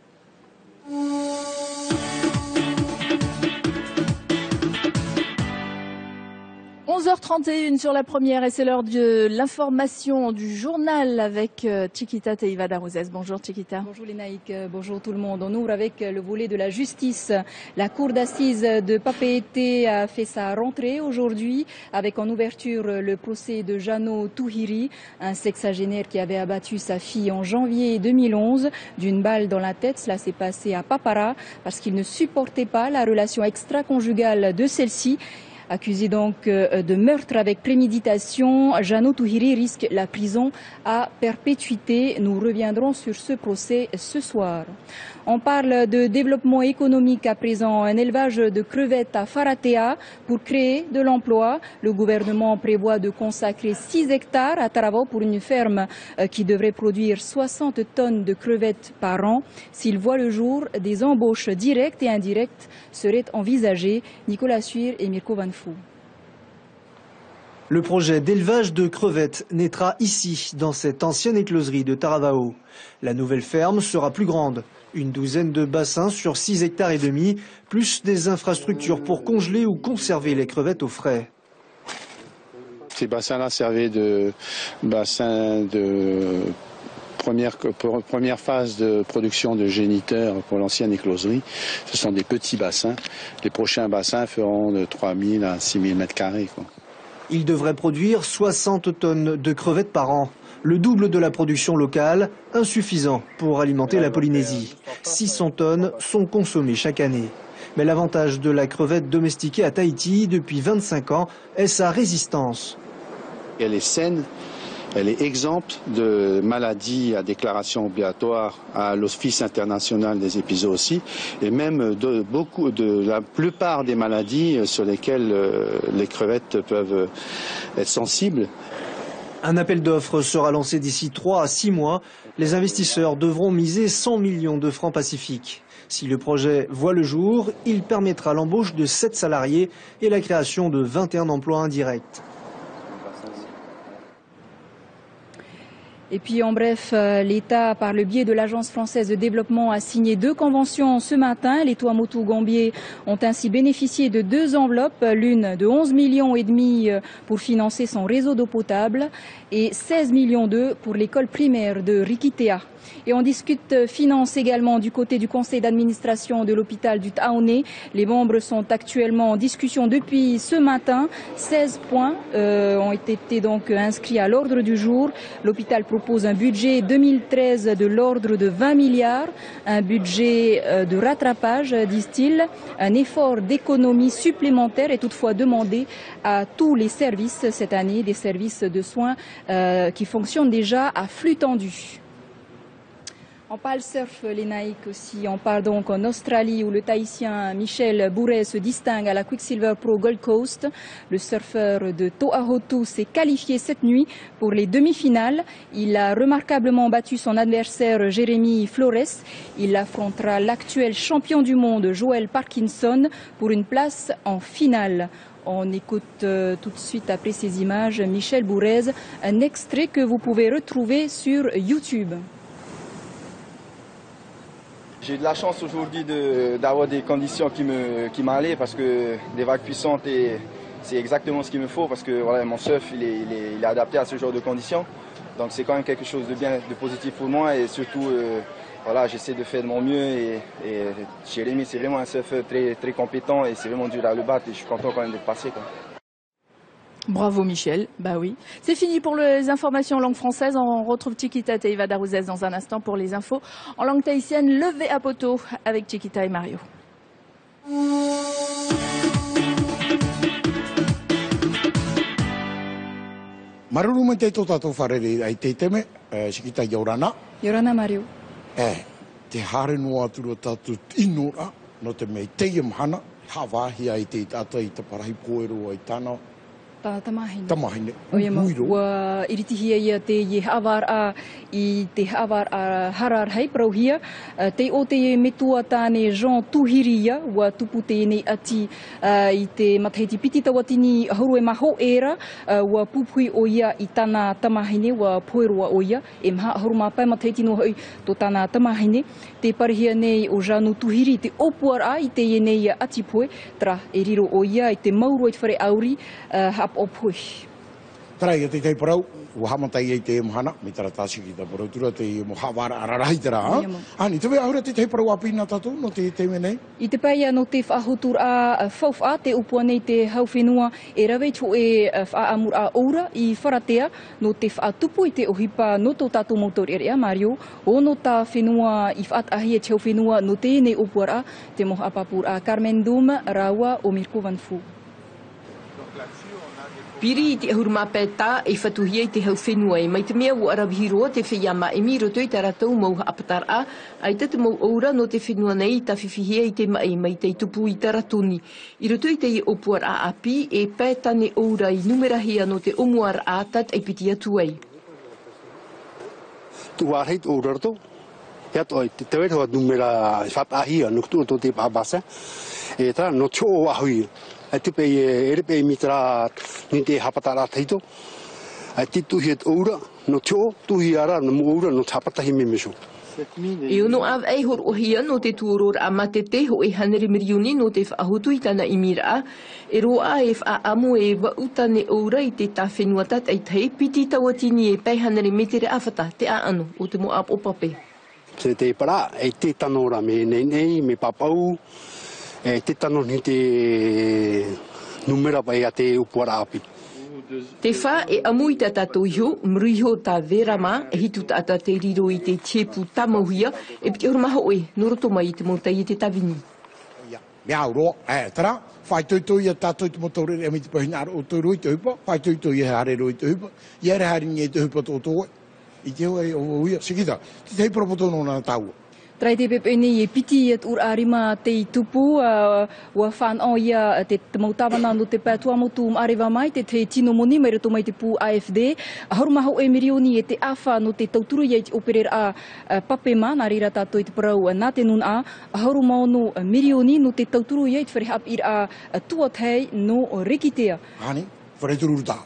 B: 11h31 sur la première et c'est l'heure de l'information du journal avec Chiquita Teivada Rosès. Bonjour Chiquita.
H: Bonjour Lénaïque, bonjour tout le monde. On ouvre avec le volet de la justice. La cour d'assises de Papeete a fait sa rentrée aujourd'hui avec en ouverture le procès de Jano Touhiri, un sexagénaire qui avait abattu sa fille en janvier 2011 d'une balle dans la tête. Cela s'est passé à Papara parce qu'il ne supportait pas la relation extra-conjugale de celle-ci. Accusé donc de meurtre avec préméditation, Jano Touhiri risque la prison à perpétuité. Nous reviendrons sur ce procès ce soir. On parle de développement économique à présent. Un élevage de crevettes à Faratea pour créer de l'emploi. Le gouvernement prévoit de consacrer 6 hectares à Taravao pour une ferme qui devrait produire 60 tonnes de crevettes par an. S'il voit le jour, des embauches directes et indirectes seraient envisagées. Nicolas Suir et Mirko Van Fou.
I: Le projet d'élevage de crevettes naîtra ici, dans cette ancienne écloserie de Taravao. La nouvelle ferme sera plus grande. Une douzaine de bassins sur 6 hectares et demi, plus des infrastructures pour congeler ou conserver les crevettes au frais.
J: Ces bassins-là servaient de bassins de première phase de production de géniteurs pour l'ancienne écloserie. Ce sont des petits bassins. Les prochains bassins feront de 3000 à 6000 mètres carrés.
I: Ils devraient produire 60 tonnes de crevettes par an. Le double de la production locale, insuffisant pour alimenter la Polynésie. 600 tonnes sont consommées chaque année. Mais l'avantage de la crevette domestiquée à Tahiti depuis 25 ans est sa résistance.
J: Elle est saine, elle est exempte de maladies à déclaration obligatoire à l'Office international des épizooties et même de la plupart des maladies sur lesquelles les crevettes peuvent être sensibles.
I: Un appel d'offres sera lancé d'ici 3 à 6 mois. Les investisseurs devront miser 100 millions de francs pacifiques. Si le projet voit le jour, il permettra l'embauche de 7 salariés et la création de 21 emplois indirects.
H: Et puis en bref, l'État, par le biais de l'Agence française de développement, a signé 2 conventions ce matin. Les Tuamotu Gambier ont ainsi bénéficié de 2 enveloppes, l'une de 11,5 millions pour financer son réseau d'eau potable et 16 millions pour l'école primaire de Rikitea. Et on discute finances également du côté du conseil d'administration de l'hôpital du Taoné. Les membres sont actuellement en discussion depuis ce matin. 16 points ont été donc inscrits à l'ordre du jour. L'hôpital propose un budget 2013 de l'ordre de 20 milliards, un budget de rattrapage, disent-ils. Un effort d'économie supplémentaire est toutefois demandé à tous les services cette année, des services de soins qui fonctionnent déjà à flux tendu. On parle surf, les naïcs aussi. On part donc en Australie où le Tahitien Michel Bourret se distingue à la Quicksilver Pro Gold Coast. Le surfeur de To'ahotu s'est qualifié cette nuit pour les demi-finales. Il a remarquablement battu son adversaire Jérémy Flores. Il affrontera l'actuel champion du monde Joel Parkinson pour une place en finale. On écoute tout de suite après ces images Michel Bourret, un extrait que vous pouvez retrouver sur YouTube.
K: J'ai eu de la chance aujourd'hui d'avoir des conditions qui m'allaient parce que des vagues puissantes, c'est exactement ce qu'il me faut parce que voilà, mon surf il est adapté à ce genre de conditions. Donc c'est quand même quelque chose de bien, de positif pour moi et surtout voilà, j'essaie de faire de mon mieux et Jérémy c'est vraiment un surfeur très, très compétent et c'est vraiment dur à le battre et je suis content quand même d'être passé, quoi.
B: Bravo Michel, bah oui. C'est fini pour les informations en langue française. On retrouve Chiquita et Eva Darouzès dans un instant pour les infos en langue tahitienne. Levé à poteau avec Chiquita et Mario.
A: Maruru me te tatou wharere ai te teme, Chiquita Yorana.
H: Yorana Mario.
A: Te hare noa turu tatou inora, no te mei teia mhana, hawahi ai te tata i te parahi poero ai tana.
H: Tamahine.
A: Tamahine.
H: Wa iritihia ia te ye havar a I te havar a harar hei prauhia. Te o te metua tāne Jean Tuhiria wa tupu te nei ati I te matahiti piti tawatini hauru e maho era wa pupui o ia I tana tamahine wa poeroa o ia. E maha hauru mapai matahiti no hoi to tana tamahine. Te parihia nei o Jean Tuhiri te opuara I te ye nei ati poe. Tra e riro o ia I te mauro I te whare auri opui.
A: Trai e te tei parau, ua hamatai e te mhana, me tara tāsiki ta parau tura te mo hawara ararahi tara. Ani, te wea aura te tei parau apina tatu no te me nei?
H: I te paia no te whaahutur a whauwha, te upua nei te hauwhenua e rawe tō e whaamur a oura I wharatea no te whaatupu I te ohipa no tō tātou motor area, Mario. O no tā whenua I whaatahi e te hauwhenua no te nei upuara, te moha apapur a Carmen Duma, Rawa o Mirko Van Fu.
L: Piri I te ahuruma pētā e whatuhia I te hauwhenua e mai te mea o arawihiroa te whiama e mi roto I te ratau mau haapatar a ai te mau aura no te whenua nei ta whiwhihia I te mai te tupu I te ratoni. I roto I te I opuar a api e pētane aura I numerahia no te omuar a tat e piti atu ai.
J: Tu warheit o roto. Ja toi te wera numera whapahia no tu to te pabasa. E tra no cho ahui. A te pei ere pei mitra ni te hapatara teito. A te tuhi et oura no cho tuhi ara no oura no hapatahi me meso.
L: E ono av ei hor ohia no te tuoror a matete ho e hanere mirioni no te whaahutu I tana I mira. E roa e whaamu e wautane oura I te tawhenua tat ai tei piti tawatini e pei hanere metere awhata te a ano o te mo ap o pape.
J: Se te para e te tanora me nei me papau. E te tano ni te numera pai a te upuara api.
L: Te wha e amu I te tatou iho, mriho ta verama, e hitu tata te riro I te tiepu tamauhia, e piti ormaho oe, noroto mai I te motai I te tawini.
A: Mea uroa, tara, whai tuitui a tātou te motori e mi te pahinara o te roi te hupa, whai tuitui e hare roi te hupa, I are haringi e te hupa tō tōe, I te hoa e o uia, sikita, te tei propotono na tāua.
H: Trai te pepe nei e piti et ur arima te I tupu ua whan o ia te mautawana no te pētua motu arewa mai te tino moni mai rato mai te pū AFD. Harumaho e mirioni e te awha no te tauturu ia I te operer a papema nā rira tātou I te parau nā te nun a. Harumaho no mirioni no te tauturu ia I te wharehap ir a tuatei no rekitea.
A: Hani, whare tururu tā.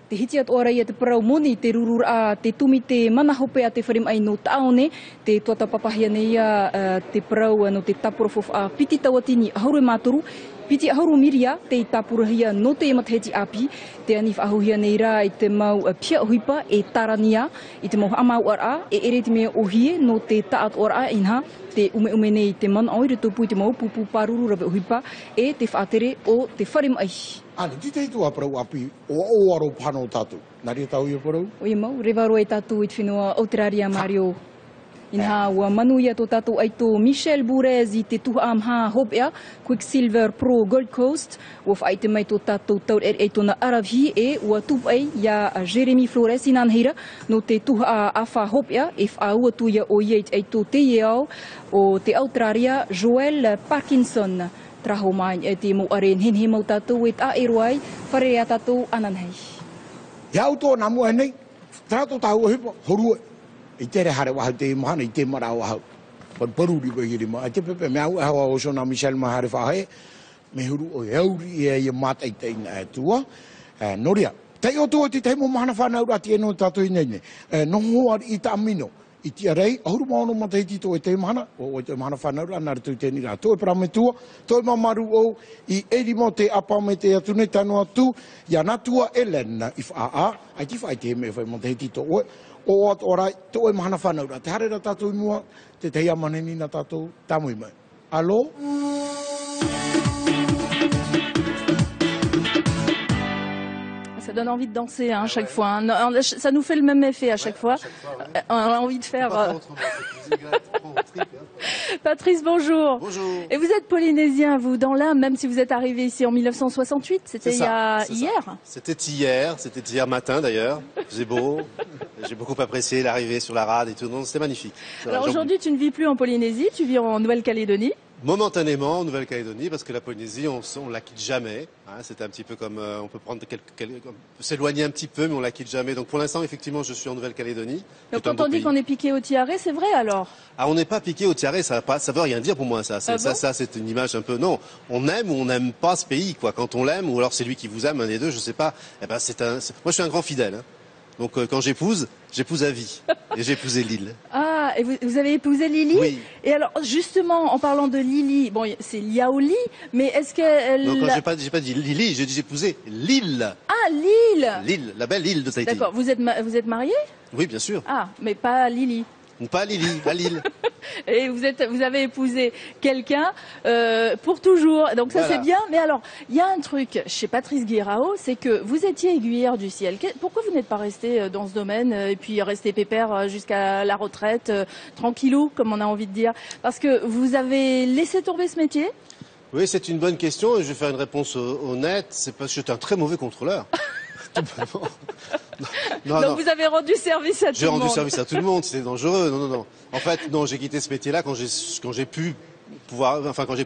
H: Te hiti at ora ia te parau moni, te rurur a te tumi te manahope a te wharim ai no taone, te tuata papahia nei a te parau no te tapurafof a piti tawatini ahauru mātoru, piti ahauru miria te tapurahia no te mataheti api, te anif ahuhia nei rā I te mau pia huipa e tarania, I te mau amau ara, e ere te mea ohie no te taat ora inha, te ume nei te mana oi reto pui te mau pupu paruru rawe huipa, e te whaatere o te wharim ai.
A: Ani, ti te tua parau api o aro pano tātou. Nari tau ia parau?
H: O ia mau, rewa roe tātou I te whenua Aotearia Mario. Inha wa manuia to tatou ai to Michel Bourez I te tuha amha hopea Quicksilver Pro Gold Coast wa fai te mai to tatou tau ai tona Aravhi e wa tup ai ya Jeremy Flores inan hira no te tuha afa hopea if a ua tu ya o yeit ai to te iau o te Australia Joel Parkinson traho mai e te mo aren hin himau tatou et a irwai whare a tatou ananhei.
A: Iau tō nā mua nei, tātou tāu hipa, horua. I tere hare wahau te mahana, I te mara wahau. Paru riba hiri ma. I te pepe me au hawa o sona Michel Mahare whahe. Me huru o euri e ia mātai te ina e tua. Noria, tei o tua te teimo mahana whanau rati e no tātou i nei. Noho ar I ta amino. I tia rei, ahuru maono ma te tito e te mahana. O te mahana whanau rati nare tui te nira. Toi prame tua, toi mamaru o I eri mo te apa me te atune tanu atu. Ia natua Elena if a. Ai ti whai te me whai mo te tito oe. O at orai, to e mahana whanau ra. Te hare ra tātou mua, te teia maneni na tātou tamui mai. Alo?
B: Ça donne envie de danser à chaque fois. Hein. Ça nous fait le même effet à chaque fois. On a envie de faire... Patrice, bonjour.
M: Bonjour.
B: Et vous êtes polynésien, vous, dans l'âme, même si vous êtes arrivé ici en 1968. C'était hier.
M: C'était hier matin d'ailleurs. Il faisait beau. J'ai beaucoup apprécié l'arrivée sur la rade et tout. C'était magnifique.
B: Alors aujourd'hui, tu ne vis plus en Polynésie, tu vis en Nouvelle-Calédonie.
M: Momentanément en Nouvelle-Calédonie, parce que la Polynésie, on la quitte jamais. Hein, c'est un petit peu comme on peut prendre s'éloigner un petit peu, mais on la quitte jamais. Donc pour l'instant, effectivement, je suis en Nouvelle-Calédonie.
B: Donc quand on dit qu'on est piqué au tiare, c'est vrai alors?
M: Ah, on n'est pas piqué au tiare, ça veut rien dire pour moi. Ça, c'est une image un peu. Non, on aime ou on n'aime pas ce pays, quoi. Quand on l'aime, ou alors c'est lui qui vous aime, un des deux, je sais pas. Eh ben, moi, je suis un grand fidèle. Hein. Donc quand j'épouse à vie. Et j'ai épousé Lille.
B: Ah, et vous avez épousé Lily?
M: Oui.
B: Et alors, justement, en parlant de Lily, bon, c'est Liaoli, mais est-ce qu'elle...
M: Non, j'ai pas dit Lily, j'ai dit j'ai épousé Lille.
B: Ah, Lille.
M: Lille, la belle île de Tahiti.
B: D'accord, vous êtes marié?
M: Oui, bien sûr.
B: Ah, mais pas Lily.
M: Pas Lily, à Lille.
B: Et vous avez épousé quelqu'un pour toujours. Donc ça, voilà. C'est bien. Mais alors, il y a un truc chez Patrice Guirao, c'est que vous étiez aiguillère du ciel. Pourquoi vous n'êtes pas resté dans ce domaine et puis resté pépère jusqu'à la retraite, tranquillou, comme on a envie de dire? Parce que vous avez laissé tomber ce métier?
M: Oui, c'est une bonne question et je vais faire une réponse honnête. C'est parce que j'étais un très mauvais contrôleur.
B: Donc vous avez rendu service à tout le monde.
M: J'ai rendu service à tout le monde, c'était dangereux. Non. En fait, non, j'ai quitté ce métier-là quand j'ai pu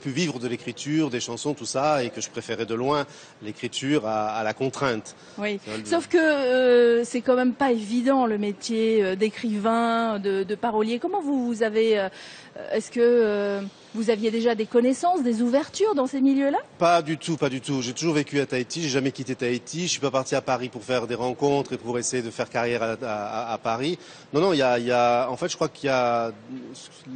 M: vivre de l'écriture, des chansons, tout ça, et que je préférais de loin l'écriture à la contrainte.
B: Oui. Sauf que c'est quand même pas évident le métier d'écrivain, de parolier. Comment vous avez est-ce que vous aviez déjà des connaissances, des ouvertures dans ces milieux-là? Pas du tout.
M: J'ai toujours vécu à Tahiti, j'ai jamais quitté Tahiti. Je suis pas parti à Paris pour faire des rencontres et pour essayer de faire carrière à Paris. Non, en fait, je crois qu'il y a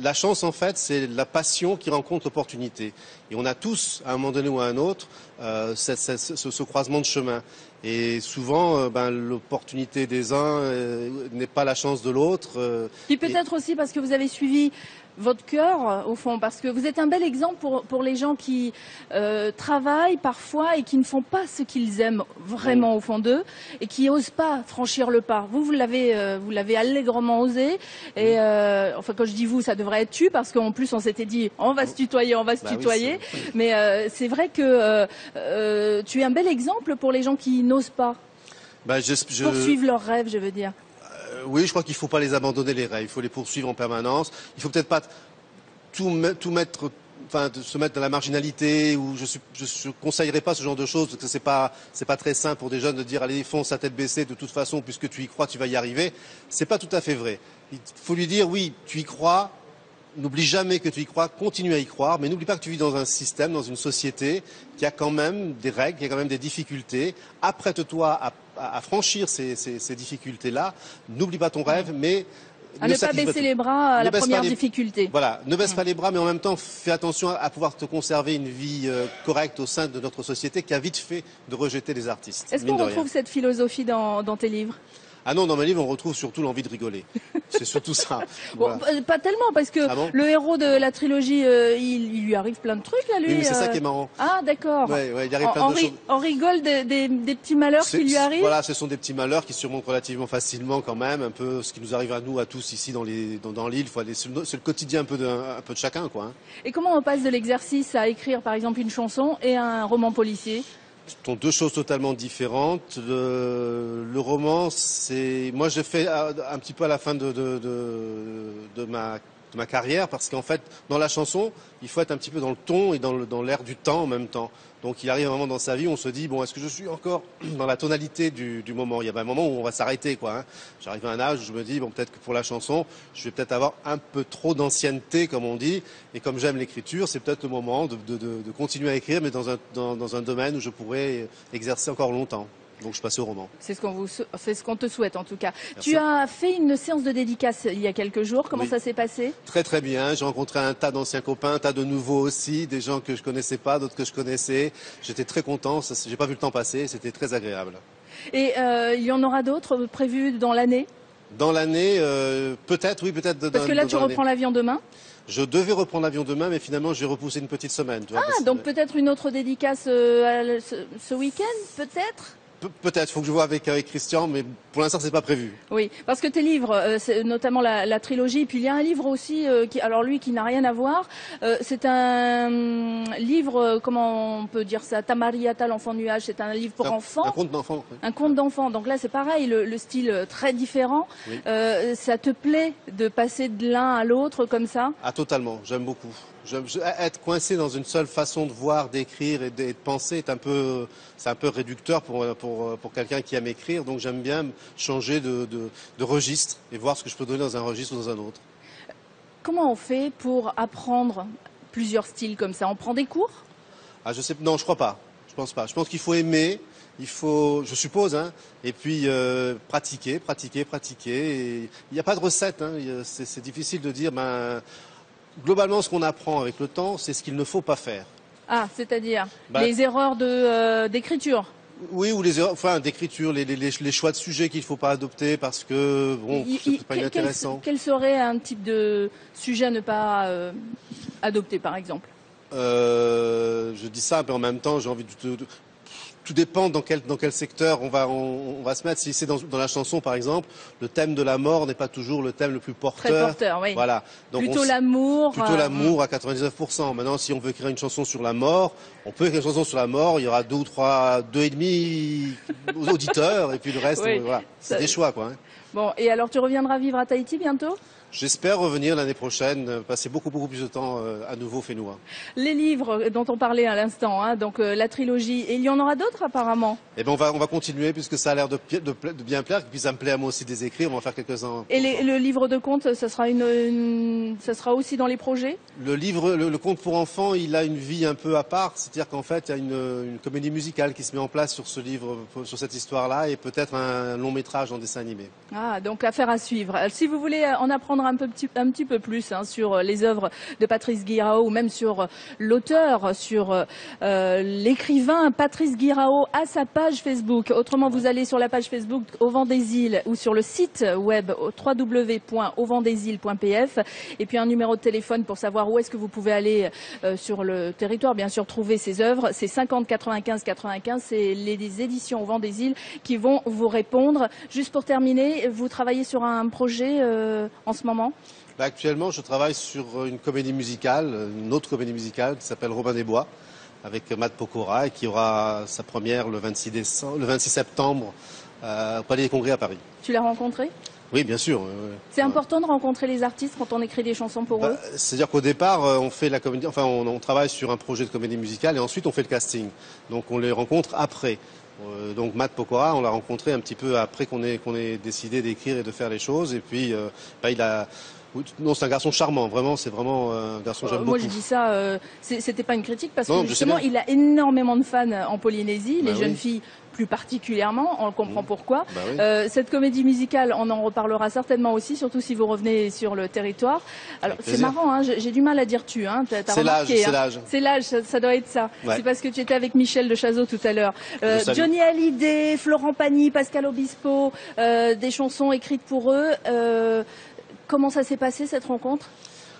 M: la chance, en fait, c'est la passion qui rencontre l'opportunité. Et on a tous, à un moment donné ou à un autre, ce croisement de chemin. Et souvent, l'opportunité des uns n'est pas la chance de l'autre.
B: Puis peut-être aussi parce que vous avez suivi votre cœur, au fond, parce que vous êtes un bel exemple pour les gens qui travaillent parfois et qui ne font pas ce qu'ils aiment vraiment au fond d'eux et qui n'osent pas franchir le pas. Vous l'avez allègrement osé. Et enfin, quand je dis vous, ça devrait être tu, parce qu'en plus on s'était dit on va se tutoyer. Oui, mais c'est vrai que tu es un bel exemple pour les gens qui n'osent pas poursuivre leurs rêves, je veux dire.
M: Oui, je crois qu'il ne faut pas les abandonner, les rêves. Il faut les poursuivre en permanence. Il ne faut peut-être pas tout mettre, se mettre dans la marginalité. Ou je conseillerais pas ce genre de choses parce que c'est pas très sain pour des jeunes de dire allez fonce à tête baissée. De toute façon, puisque tu y crois, tu vas y arriver. C'est pas tout à fait vrai. Il faut lui dire oui, tu y crois. N'oublie jamais que tu y crois, continue à y croire, mais n'oublie pas que tu vis dans un système, dans une société qui a quand même des règles, qui a quand même des difficultés. Apprête-toi à franchir ces difficultés-là. N'oublie pas ton rêve, mais
B: ne pas baisser les bras à la première difficulté.
M: Voilà, ne baisse pas les bras, mais en même temps, fais attention à pouvoir te conserver une vie correcte au sein de notre société qui a vite fait de rejeter les artistes.
B: Est-ce qu'on retrouve cette philosophie dans tes livres?
M: Ah non, dans mes livres, on retrouve surtout l'envie de rigoler. C'est surtout ça.
B: Bon,
M: Voilà.
B: pas tellement, parce que le héros de la trilogie, il lui arrive plein de trucs, là, lui.
M: Oui, mais c'est ça qui est marrant.
B: Ah, d'accord.
M: Ouais, il arrive plein de choses.
B: On rigole des petits malheurs qui lui arrivent.
M: Voilà, ce sont des petits malheurs qui surmontent relativement facilement quand même, un peu ce qui nous arrive à nous, à tous ici dans l'île. C'est le quotidien un peu de chacun, quoi. Hein.
B: Et comment on passe de l'exercice à écrire, par exemple, une chanson et un roman policier?
M: Ce sont deux choses totalement différentes. Le roman, moi j'ai fait un petit peu à la fin de ma carrière, parce qu'en fait, dans la chanson, il faut être un petit peu dans le ton et dans l'air du temps en même temps. Donc il arrive un moment dans sa vie où on se dit, bon, est-ce que je suis encore dans la tonalité du moment? Il y a un moment où on va s'arrêter, quoi. Hein. J'arrive à un âge où je me dis, bon, peut-être que pour la chanson, je vais peut-être avoir un peu trop d'ancienneté, comme on dit. Et comme j'aime l'écriture, c'est peut-être le moment de continuer à écrire, mais dans un domaine où je pourrais exercer encore longtemps. Donc je passe au roman.
B: C'est ce qu'on te souhaite en tout cas.
M: Merci.
B: Tu as fait une séance de dédicace il y a quelques jours. Comment ça s'est passé?
M: Très très bien. J'ai rencontré un tas d'anciens copains, un tas de nouveaux aussi, des gens que je connaissais pas, d'autres que je connaissais. J'étais très content. J'ai pas vu le temps passer. C'était très agréable.
B: Et il y en aura d'autres prévus dans l'année?
M: Dans l'année, peut-être, oui, peut-être.
B: Parce que là, tu reprends l'avion demain.
M: Je devais reprendre l'avion demain, mais finalement, j'ai repoussé une petite semaine. Tu vois,
B: donc peut-être une autre dédicace ce week-end, peut-être?
M: Peut-être, il faut que je vois avec Christian, mais pour l'instant, c'est pas prévu.
B: Oui, parce que tes livres, notamment la trilogie, puis il y a un livre aussi, qui n'a rien à voir. C'est un livre, comment on peut dire ça, Tamariata, l'enfant nuage, c'est un livre pour enfants.
M: Un conte d'enfant. Oui.
B: Un conte d'enfant. Donc là, c'est pareil, le style très différent.
M: Oui.
B: Ça te plaît de passer de l'un à l'autre comme ça?
M: Ah, totalement, j'aime beaucoup. Être coincé dans une seule façon de voir, d'écrire et de penser c'est un peu réducteur pour quelqu'un qui aime écrire. Donc j'aime bien changer de registre et voir ce que je peux donner dans un registre ou dans un autre.
B: Comment on fait pour apprendre plusieurs styles comme ça? On prend des cours?
M: Non, je crois pas. Je pense pas. Je pense qu'il faut aimer. Il faut, je suppose, hein, et puis pratiquer. Et il n'y a pas de recette. Hein, c'est difficile de dire. Globalement, ce qu'on apprend avec le temps, c'est ce qu'il ne faut pas faire.
B: Ah, c'est-à-dire les erreurs d'écriture.
M: Oui, ou les erreurs, d'écriture, les choix de sujets qu'il ne faut pas adopter parce que c'est pas inintéressant.
B: Quel serait un type de sujet à ne pas adopter, par exemple?
M: Je dis ça, mais en même temps, j'ai envie de tout dépend dans quel secteur on va se mettre. Si c'est dans la chanson, par exemple, le thème de la mort n'est pas toujours le thème le plus porteur.
B: Très porteur, oui.
M: Voilà. Donc
B: plutôt l'amour.
M: Plutôt l'amour à 99%. Maintenant, si on veut écrire une chanson sur la mort, on peut écrire une chanson sur la mort. Il y aura 2 ou 3, 2,5 auditeurs, et puis le reste,
B: oui,
M: voilà. C'est des choix, quoi. Hein.
B: Bon, et alors tu reviendras vivre à Tahiti bientôt?
M: J'espère revenir l'année prochaine, passer beaucoup plus de temps à nouveau fénois.
B: Les livres dont on parlait à l'instant, hein, donc la trilogie, et il y en aura d'autres apparemment?
M: Eh ben on va continuer puisque ça a l'air de bien plaire, et puis ça me plaît à moi aussi de les écrire, on va faire quelques-uns.
B: Et le livre de contes, ça sera aussi dans les projets?
M: Le conte pour enfants, il a une vie un peu à part, c'est-à-dire qu'en fait il y a une comédie musicale qui se met en place sur ce livre, sur cette histoire-là, et peut-être un long métrage en dessin animé.
B: Ah, donc affaire à suivre. Alors, si vous voulez en apprendre un petit peu plus sur les œuvres de Patrice Guirao ou même sur l'auteur, sur l'écrivain Patrice Guirao à sa page Facebook. Autrement, vous allez sur la page Facebook Au Vent des Îles ou sur le site web www.auventdesilles.pf et puis un numéro de téléphone pour savoir où est-ce que vous pouvez aller sur le territoire, bien sûr, trouver ces œuvres. C'est 50 95 95, c'est les éditions Au Vent des Îles qui vont vous répondre. Juste pour terminer, vous travaillez sur un projet en ce moment?
M: Actuellement, je travaille sur une comédie musicale, une autre comédie musicale qui s'appelle Robin des Bois, avec Matt Pokora, et qui aura sa première le 26 septembre au Palais des Congrès à Paris.
B: Tu l'as rencontré?
M: Oui, bien sûr.
B: C'est important de rencontrer les artistes quand on écrit des chansons pour eux?
M: C'est-à-dire qu'au départ, on fait la comédie, on travaille sur un projet de comédie musicale et ensuite on fait le casting. Donc on les rencontre après. Donc Matt Pokora, on l'a rencontré un petit peu après qu'on ait décidé d'écrire et de faire les choses. Et puis Non, c'est un garçon charmant, vraiment, c'est vraiment un garçon j'aime beaucoup.
B: Moi je dis ça, c'était pas une critique parce
M: Non,
B: que justement il a énormément de fans en Polynésie, les jeunes filles plus particulièrement, on le comprend pourquoi.
M: Bah oui.
B: Cette comédie musicale, on en reparlera certainement aussi, surtout si vous revenez sur le territoire. Alors c'est marrant, hein, j'ai du mal à dire tu, hein, t'as remarqué.
M: C'est l'âge.
B: C'est l'âge, ça doit être ça.
M: Ouais.
B: C'est parce que tu étais avec Michel de Chazot tout à l'heure. Johnny Hallyday, Florent Pagny, Pascal Obispo, des chansons écrites pour eux. Comment ça s'est passé cette rencontre ?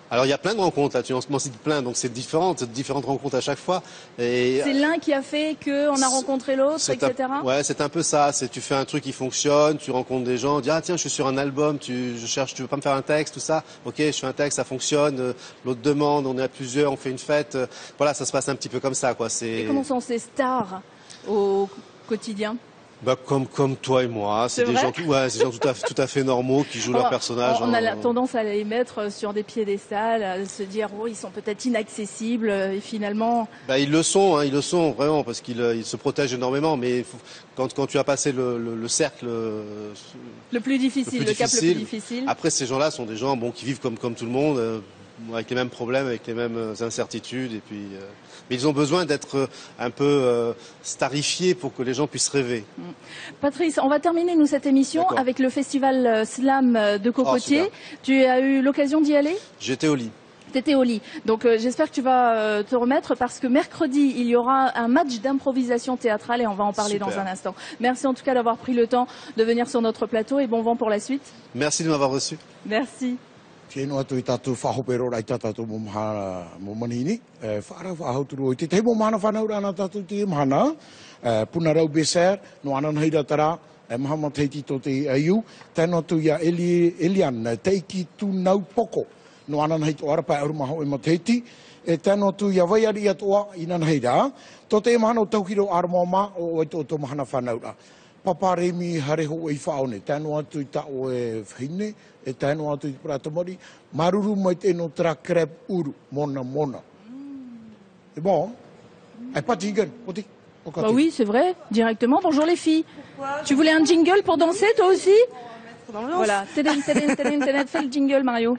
M: Alors il y a plein de rencontres là, tu en cites plein, donc c'est différentes rencontres à chaque fois. Et
B: c'est l'un qui a fait qu'on a rencontré l'autre, etc.
M: Ouais, c'est un peu ça. C'est tu fais un truc qui fonctionne, tu rencontres des gens, tu dis ah tiens je suis sur un album, tu veux pas me faire un texte, tout ça. Ok, je fais un texte, ça fonctionne. L'autre demande, on est à plusieurs, on fait une fête. Voilà, ça se passe un petit peu comme ça quoi.
B: Et comment sont ces stars au quotidien ?
M: Bah comme toi et moi, c'est des gens tout à fait normaux qui jouent leur personnage.
B: On a tendance à les mettre sur des piédestals, à se dire oh ils sont peut-être inaccessibles et finalement.
M: Bah ils le sont vraiment parce qu'ils se protègent énormément. Mais quand tu as passé le cercle
B: le plus difficile, le cap le plus difficile.
M: Après ces gens-là sont des gens qui vivent comme tout le monde. Avec les mêmes problèmes, avec les mêmes incertitudes, et puis, mais ils ont besoin d'être un peu starifiés pour que les gens puissent rêver.
B: Patrice, on va terminer nous cette émission avec le festival Slam de Cocotier. Tu as eu l'occasion d'y aller ?
M: J'étais au lit.
B: T'étais au lit. Donc j'espère que tu vas te remettre parce que mercredi, il y aura un match d'improvisation théâtrale et on va en parler dans un instant. Merci en tout cas d'avoir pris le temps de venir sur notre plateau et bon vent pour la suite.
M: Merci de m'avoir reçu.
B: Merci.
A: Tēnō atu I tātou whahopero rai tātou mō manini. Whaara whahauturu o te te mō mana whanau rāna tātou te mahana. Puna rau beser, no anan heira tara, mahama teiti tō te aiu. Tēnō atu ia Elian, teiki tu nau poko. No anan hei tō arapai arumaho e ma teiti. Tēnō atu ia waiari atoa inan heira. Tō te mahana o tauhiro arumama o e tō mahana whanau rā. Paparemi hareho e whaone. Tēnō atu I ta o e whine. E tēnō atu I pratamori, maruru mai tēnō tra crab uru, mona. C'est bon, hein? Pas de jingle,
B: Bah oui, c'est vrai, directement. Bonjour les filles. Pourquoi tu voulais un jingle pour danser, toi aussi? Voilà, fais le jingle, Mario.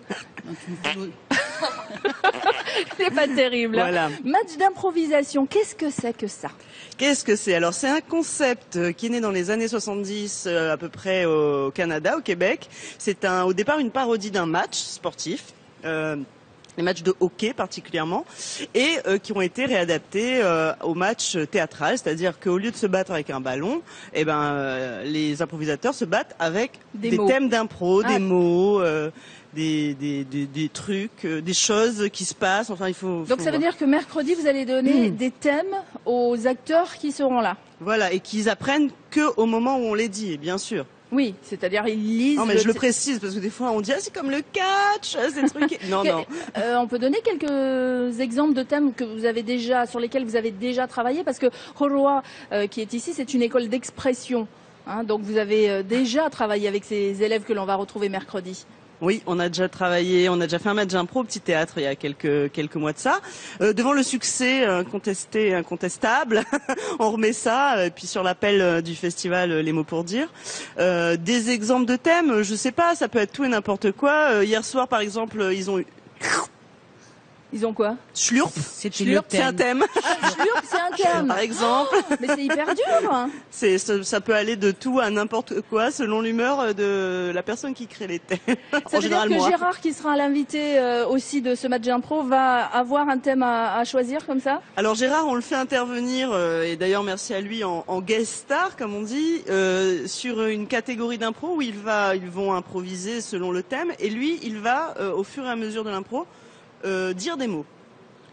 B: C'est pas terrible.
N: Voilà.
B: Match d'improvisation, qu'est-ce que c'est que ça?
N: Qu'est-ce que c'est? Alors c'est un concept qui est né dans les années 70 à peu près au Canada, au Québec. C'est au départ une parodie d'un match sportif. Les matchs de hockey particulièrement, et qui ont été réadaptés au match théâtral, c'est-à-dire qu'au lieu de se battre avec un ballon, les improvisateurs se battent avec des thèmes d'impro, des mots, des trucs, des choses qui se passent. Enfin,
B: Donc ça veut dire que mercredi, vous allez donner des thèmes aux acteurs qui seront là.
N: Voilà, et qu'ils apprennent que au moment où on les dit, bien sûr.
B: Oui, c'est-à-dire ils lisent.
N: Non, mais je le précise parce que des fois on dit c'est comme le catch, c'est truqué. Non.
B: On peut donner quelques exemples de thèmes que vous avez déjà, sur lesquels vous avez déjà travaillé, parce que Horoa, qui est ici, c'est une école d'expression. Hein, donc vous avez déjà travaillé avec ces élèves que l'on va retrouver mercredi.
N: Oui, on a déjà travaillé, on a déjà fait un match d'impro au Petit Théâtre il y a quelques mois de ça. Devant le succès incontestable, on remet ça, et puis sur l'appel du festival Les mots pour dire. Des exemples de thèmes, je sais pas, ça peut être tout et n'importe quoi. Hier soir, par exemple, ils ont eu...
B: Ils ont quoi?
N: Schlurp. Schlurp, c'est un thème.
B: Schlurp, c'est un thème.
N: Par exemple.
B: Oh, mais c'est hyper dur.
N: Ça peut aller de tout à n'importe quoi selon l'humeur de la personne qui crée les thèmes.
B: Ça veut dire que Gérard, qui sera l'invité aussi de ce match d'impro, va avoir un thème à choisir comme ça?
N: Alors Gérard, on le fait intervenir, et d'ailleurs merci à lui, en guest star, comme on dit, sur une catégorie d'impro où ils vont improviser selon le thème, et lui, il va, au fur et à mesure de l'impro, dire des mots.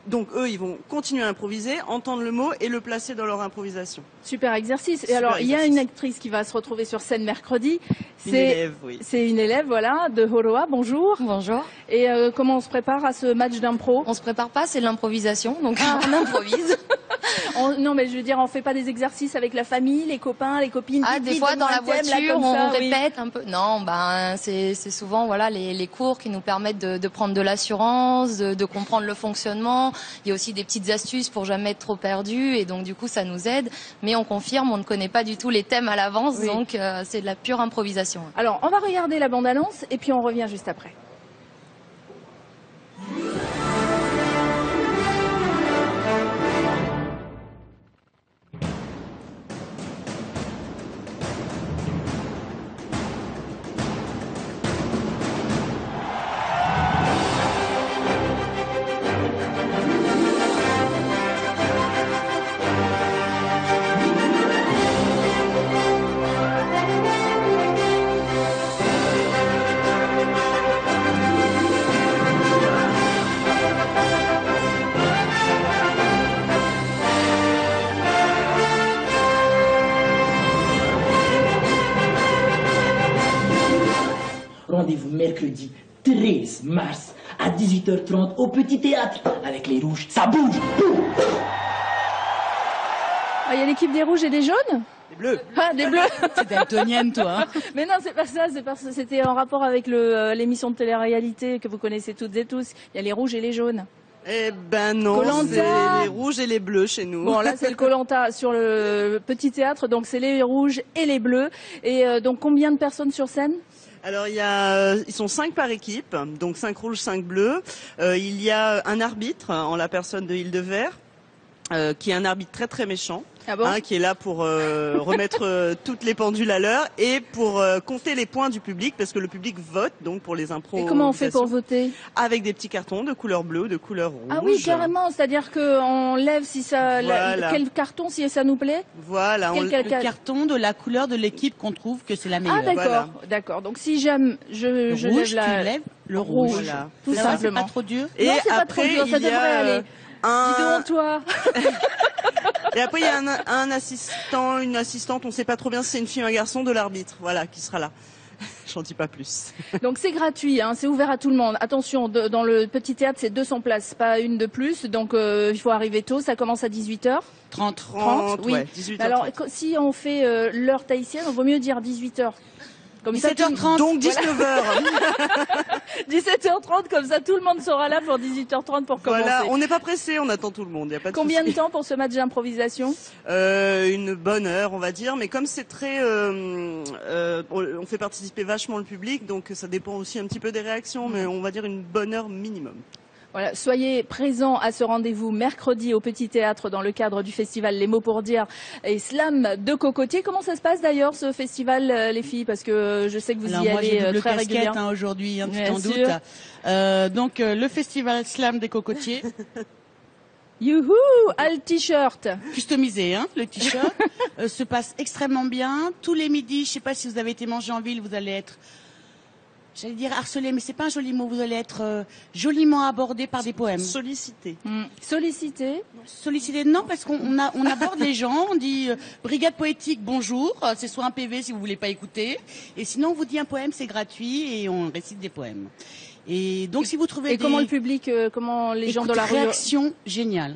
N: Donc eux, ils vont continuer à improviser, entendre le mot et le placer dans leur improvisation.
B: Super exercice. Et alors, il y a une actrice qui va se retrouver sur scène mercredi. C'est une élève, voilà, de Horoa. Bonjour.
O: Bonjour.
B: Et comment on se prépare à ce match d'impro?
O: On se prépare pas, c'est l'improvisation, donc on improvise.
B: Non, mais je veux dire, on fait pas des exercices avec la famille, les copains, les copines.
O: Des fois dans la voiture, on répète un peu. Non, c'est souvent voilà les cours qui nous permettent de prendre de l'assurance, de comprendre le fonctionnement. Il y a aussi des petites astuces pour jamais être trop perdu, et donc du coup ça nous aide. Mais on confirme, on ne connaît pas du tout les thèmes à l'avance, donc c'est de la pure improvisation.
B: Alors on va regarder la bande-annonce et puis on revient juste après.
P: mercredi 13 mars à 18h30 au Petit Théâtre. Avec les rouges, ça bouge.
B: Il y a l'équipe des rouges et des jaunes?
N: Des bleus.
B: Ah, des bleus.
E: T'es daltonienne, toi. Hein.
B: Mais non, c'est pas ça. C'est parce que c'était en rapport avec l'émission de télé-réalité que vous connaissez toutes et tous. Il y a les rouges et les jaunes.
N: Eh ben non, c'est les rouges et les bleus chez nous.
B: Bon, là, c'est le Koh-Lanta sur le Petit Théâtre. Donc, c'est les rouges et les bleus. Et donc, combien de personnes sur scène?
N: Alors ils sont 5 par équipe, donc 5 rouges, 5 bleus. Il y a un arbitre en la personne de Hildevert, qui est un arbitre très très méchant, qui est là pour remettre toutes les pendules à l'heure et pour compter les points du public, parce que le public vote donc pour les impros.
B: Et comment on fait pour voter?
N: Avec des petits cartons de couleur bleue ou de couleur rouge.
B: Ah oui, carrément, c'est-à-dire qu'on lève si ça,
N: Voilà.
B: quel carton si ça nous plaît?
N: Voilà,
E: le carton de la couleur de l'équipe qu'on trouve que c'est la meilleure.
B: Ah d'accord, d'accord. Donc si j'aime, je
E: rouge,
B: lève
E: tu lèves le rouge.
N: Voilà.
B: tout
E: Ça va, c'est
B: simplement.
E: pas trop dur.
N: Et
B: non, c'est pas
N: après,
B: trop dur, ça
N: il y a,
B: devrait aller. Dis donc, toi.
N: Et après, il y a un assistant, une assistante, on sait pas trop bien si c'est une fille ou un garçon de l'arbitre, voilà, qui sera là. J'en dis pas plus.
B: Donc c'est gratuit, hein, c'est ouvert à tout le monde. Attention, dans le Petit Théâtre, c'est 200 places, pas une de plus. Donc il faut arriver tôt, ça commence à 18h.
N: 30,
B: oui.
N: ouais, 18h30.
B: Alors si on fait l'heure tahitienne, on vaut mieux dire 18h. Comme
N: 17h30, donc 19h.
B: 17h30, comme ça tout le monde sera là pour 18h30 pour commencer.
N: Voilà, on n'est pas pressé, on attend tout le monde. Y a pas de
B: Combien
N: souci.
B: de temps pour ce match d'improvisation?
N: Une bonne heure, on va dire, mais comme c'est très, on fait participer vachement le public, donc ça dépend aussi un petit peu des réactions, mais on va dire une bonne heure minimum.
B: Voilà, soyez présents à ce rendez-vous mercredi au Petit Théâtre dans le cadre du festival Les mots pour dire et Slam de Cocotier. Comment ça se passe d'ailleurs ce festival, les filles? Parce que je sais que vous y allez très régulièrement.
E: Aujourd'hui, tu
B: Bien
E: t'en
B: sûr.
E: doutes. Donc le festival Slam des Cocotiers.
B: Youhou, le t-shirt.
E: Customisé, hein, le t-shirt. Se passe extrêmement bien. Tous les midis, je sais pas si vous avez été manger en ville, vous allez être... J'allais dire harcelé, mais c'est pas un joli mot. Vous allez être joliment abordé par des poèmes.
N: Sollicité.
B: Sollicité.
E: Sollicité, non, parce qu'on aborde les gens. On dit brigade poétique, bonjour. C'est soit un PV si vous voulez pas écouter, et sinon on vous dit un poème, c'est gratuit et on récite des poèmes. Et donc si vous trouvez
B: et comment le public, comment les gens de la rue?
E: Réaction géniale.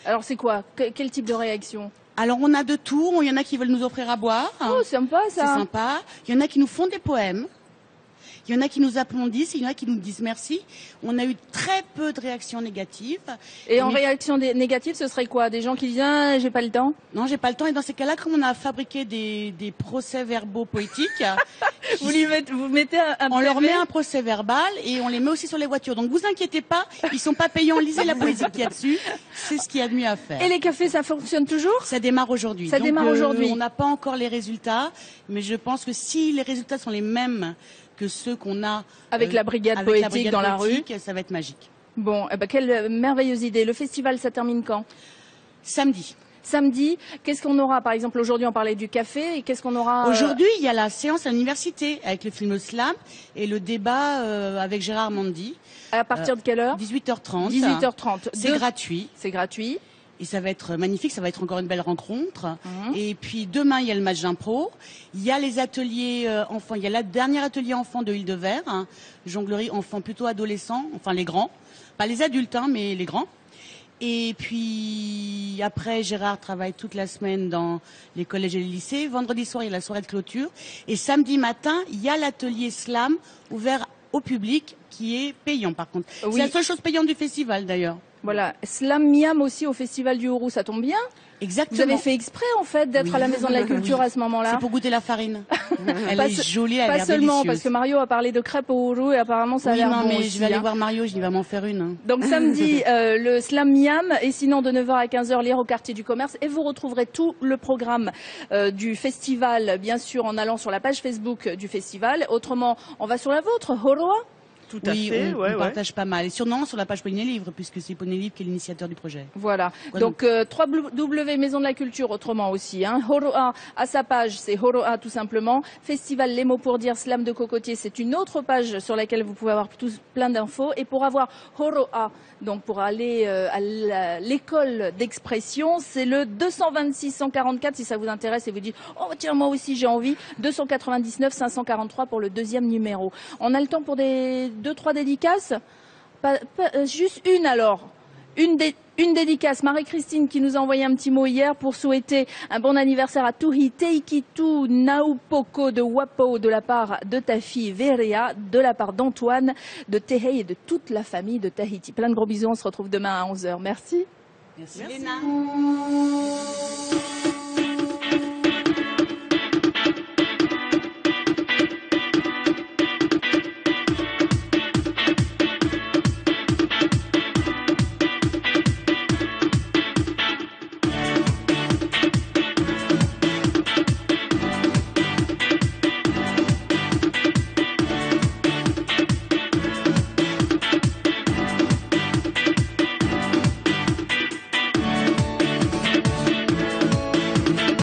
B: Alors c'est quoi? Quel type de réaction?
E: Alors on a de tout. Il y en a qui veulent nous offrir à boire.
B: Oh, sympa ça.
E: C'est sympa. Il y en a qui nous font des poèmes. Il y en a qui nous applaudissent, il y en a qui nous disent merci. On a eu très peu de réactions négatives.
B: Et en réaction négative, ce serait quoi? Des gens qui disent ah, j'ai pas le temps?
E: Non, j'ai pas le temps. Et dans ces cas-là, comme on a fabriqué des procès-verbaux poétiques,
B: vous mettez
E: on leur met un procès-verbal et on les met aussi sur les voitures. Donc vous inquiétez pas, ils sont pas payants. Lisez la poésie qu'il y a dessus. C'est ce qu'il y a de mieux à faire.
B: Et les cafés, ça fonctionne toujours?
E: Ça démarre aujourd'hui.
B: Ça démarre aujourd'hui.
E: On n'a pas encore les résultats, mais je pense que si les résultats sont les mêmes que ceux qu'on a
B: avec la brigade poétique dans la rue,
E: ça va être magique.
B: Bon, eh ben, quelle merveilleuse idée. Le festival, ça termine quand?
E: Samedi.
B: Samedi, qu'est-ce qu'on aura? Par exemple, aujourd'hui, on parlait du café. Et qu'est-ce qu'on aura?
E: Aujourd'hui, il y a la séance à l'université avec le film Slam et le débat avec Gérard Mandy.
B: À partir de quelle heure?
E: 18h30.
B: 18h30.
E: C'est gratuit.
B: C'est gratuit.
E: Et ça va être magnifique, ça va être encore une belle rencontre. Et puis demain, il y a le match d'impro. Il y a les ateliers enfants. Il y a le dernier atelier enfants de Hildevert, hein, jonglerie enfants plutôt adolescents, enfin les grands. Pas les adultes, hein, mais les grands. Et puis après, Gérard travaille toute la semaine dans les collèges et les lycées. Vendredi soir, il y a la soirée de clôture. Et samedi matin, il y a l'atelier Slam ouvert au public qui est payant par contre.
B: Oui.
E: C'est la seule chose payante du festival d'ailleurs.
B: Voilà, Slam Miam aussi au Festival du Haut-Roux, ça tombe bien.
E: Exactement.
B: Vous avez fait exprès en fait d'être à la Maison de la Culture à ce moment-là.
E: C'est pour goûter la farine. Elle est jolie, elle a l'air
B: Pas seulement,
E: délicieuse.
B: parce que Mario a parlé de crêpes au Haut-Roux et apparemment ça a l'air bon
E: mais
B: aussi,
E: je vais aller
B: hein.
E: voir Mario, je vais m'en faire une. Hein.
B: Donc samedi, le Slam Miam, et sinon de 9h à 15h, lire au quartier du commerce. Et vous retrouverez tout le programme du festival, bien sûr, en allant sur la page Facebook du festival. Autrement, on va sur la vôtre, Horoa.
N: Tout à
Q: oui,
N: fait,
Q: on partage pas mal. Et sur la page Poney Livre, puisque c'est Poney Livre qui est l'initiateur du projet.
B: Voilà. Donc, www Maison de la Culture, autrement aussi. Hein. Horo'a, à sa page, c'est Horo'a tout simplement. Festival Les mots pour dire Slam de Cocotier, c'est une autre page sur laquelle vous pouvez avoir plein d'infos. Et pour avoir Horo'a, donc pour aller à l'école d'expression, c'est le 226 144 si ça vous intéresse et vous dites « Oh tiens, moi aussi j'ai envie ». 299 543 pour le deuxième numéro. On a le temps pour 2-3 dédicaces, juste une alors. Une dédicace, Marie-Christine qui nous a envoyé un petit mot hier pour souhaiter un bon anniversaire à Tuhi Teikitu Naupoko de Wapo de la part de ta fille Verea, de la part d'Antoine, de Tehei et de toute la famille de Tahiti. Plein de gros bisous, on se retrouve demain à 11h. Merci.
Q: Merci. Léna.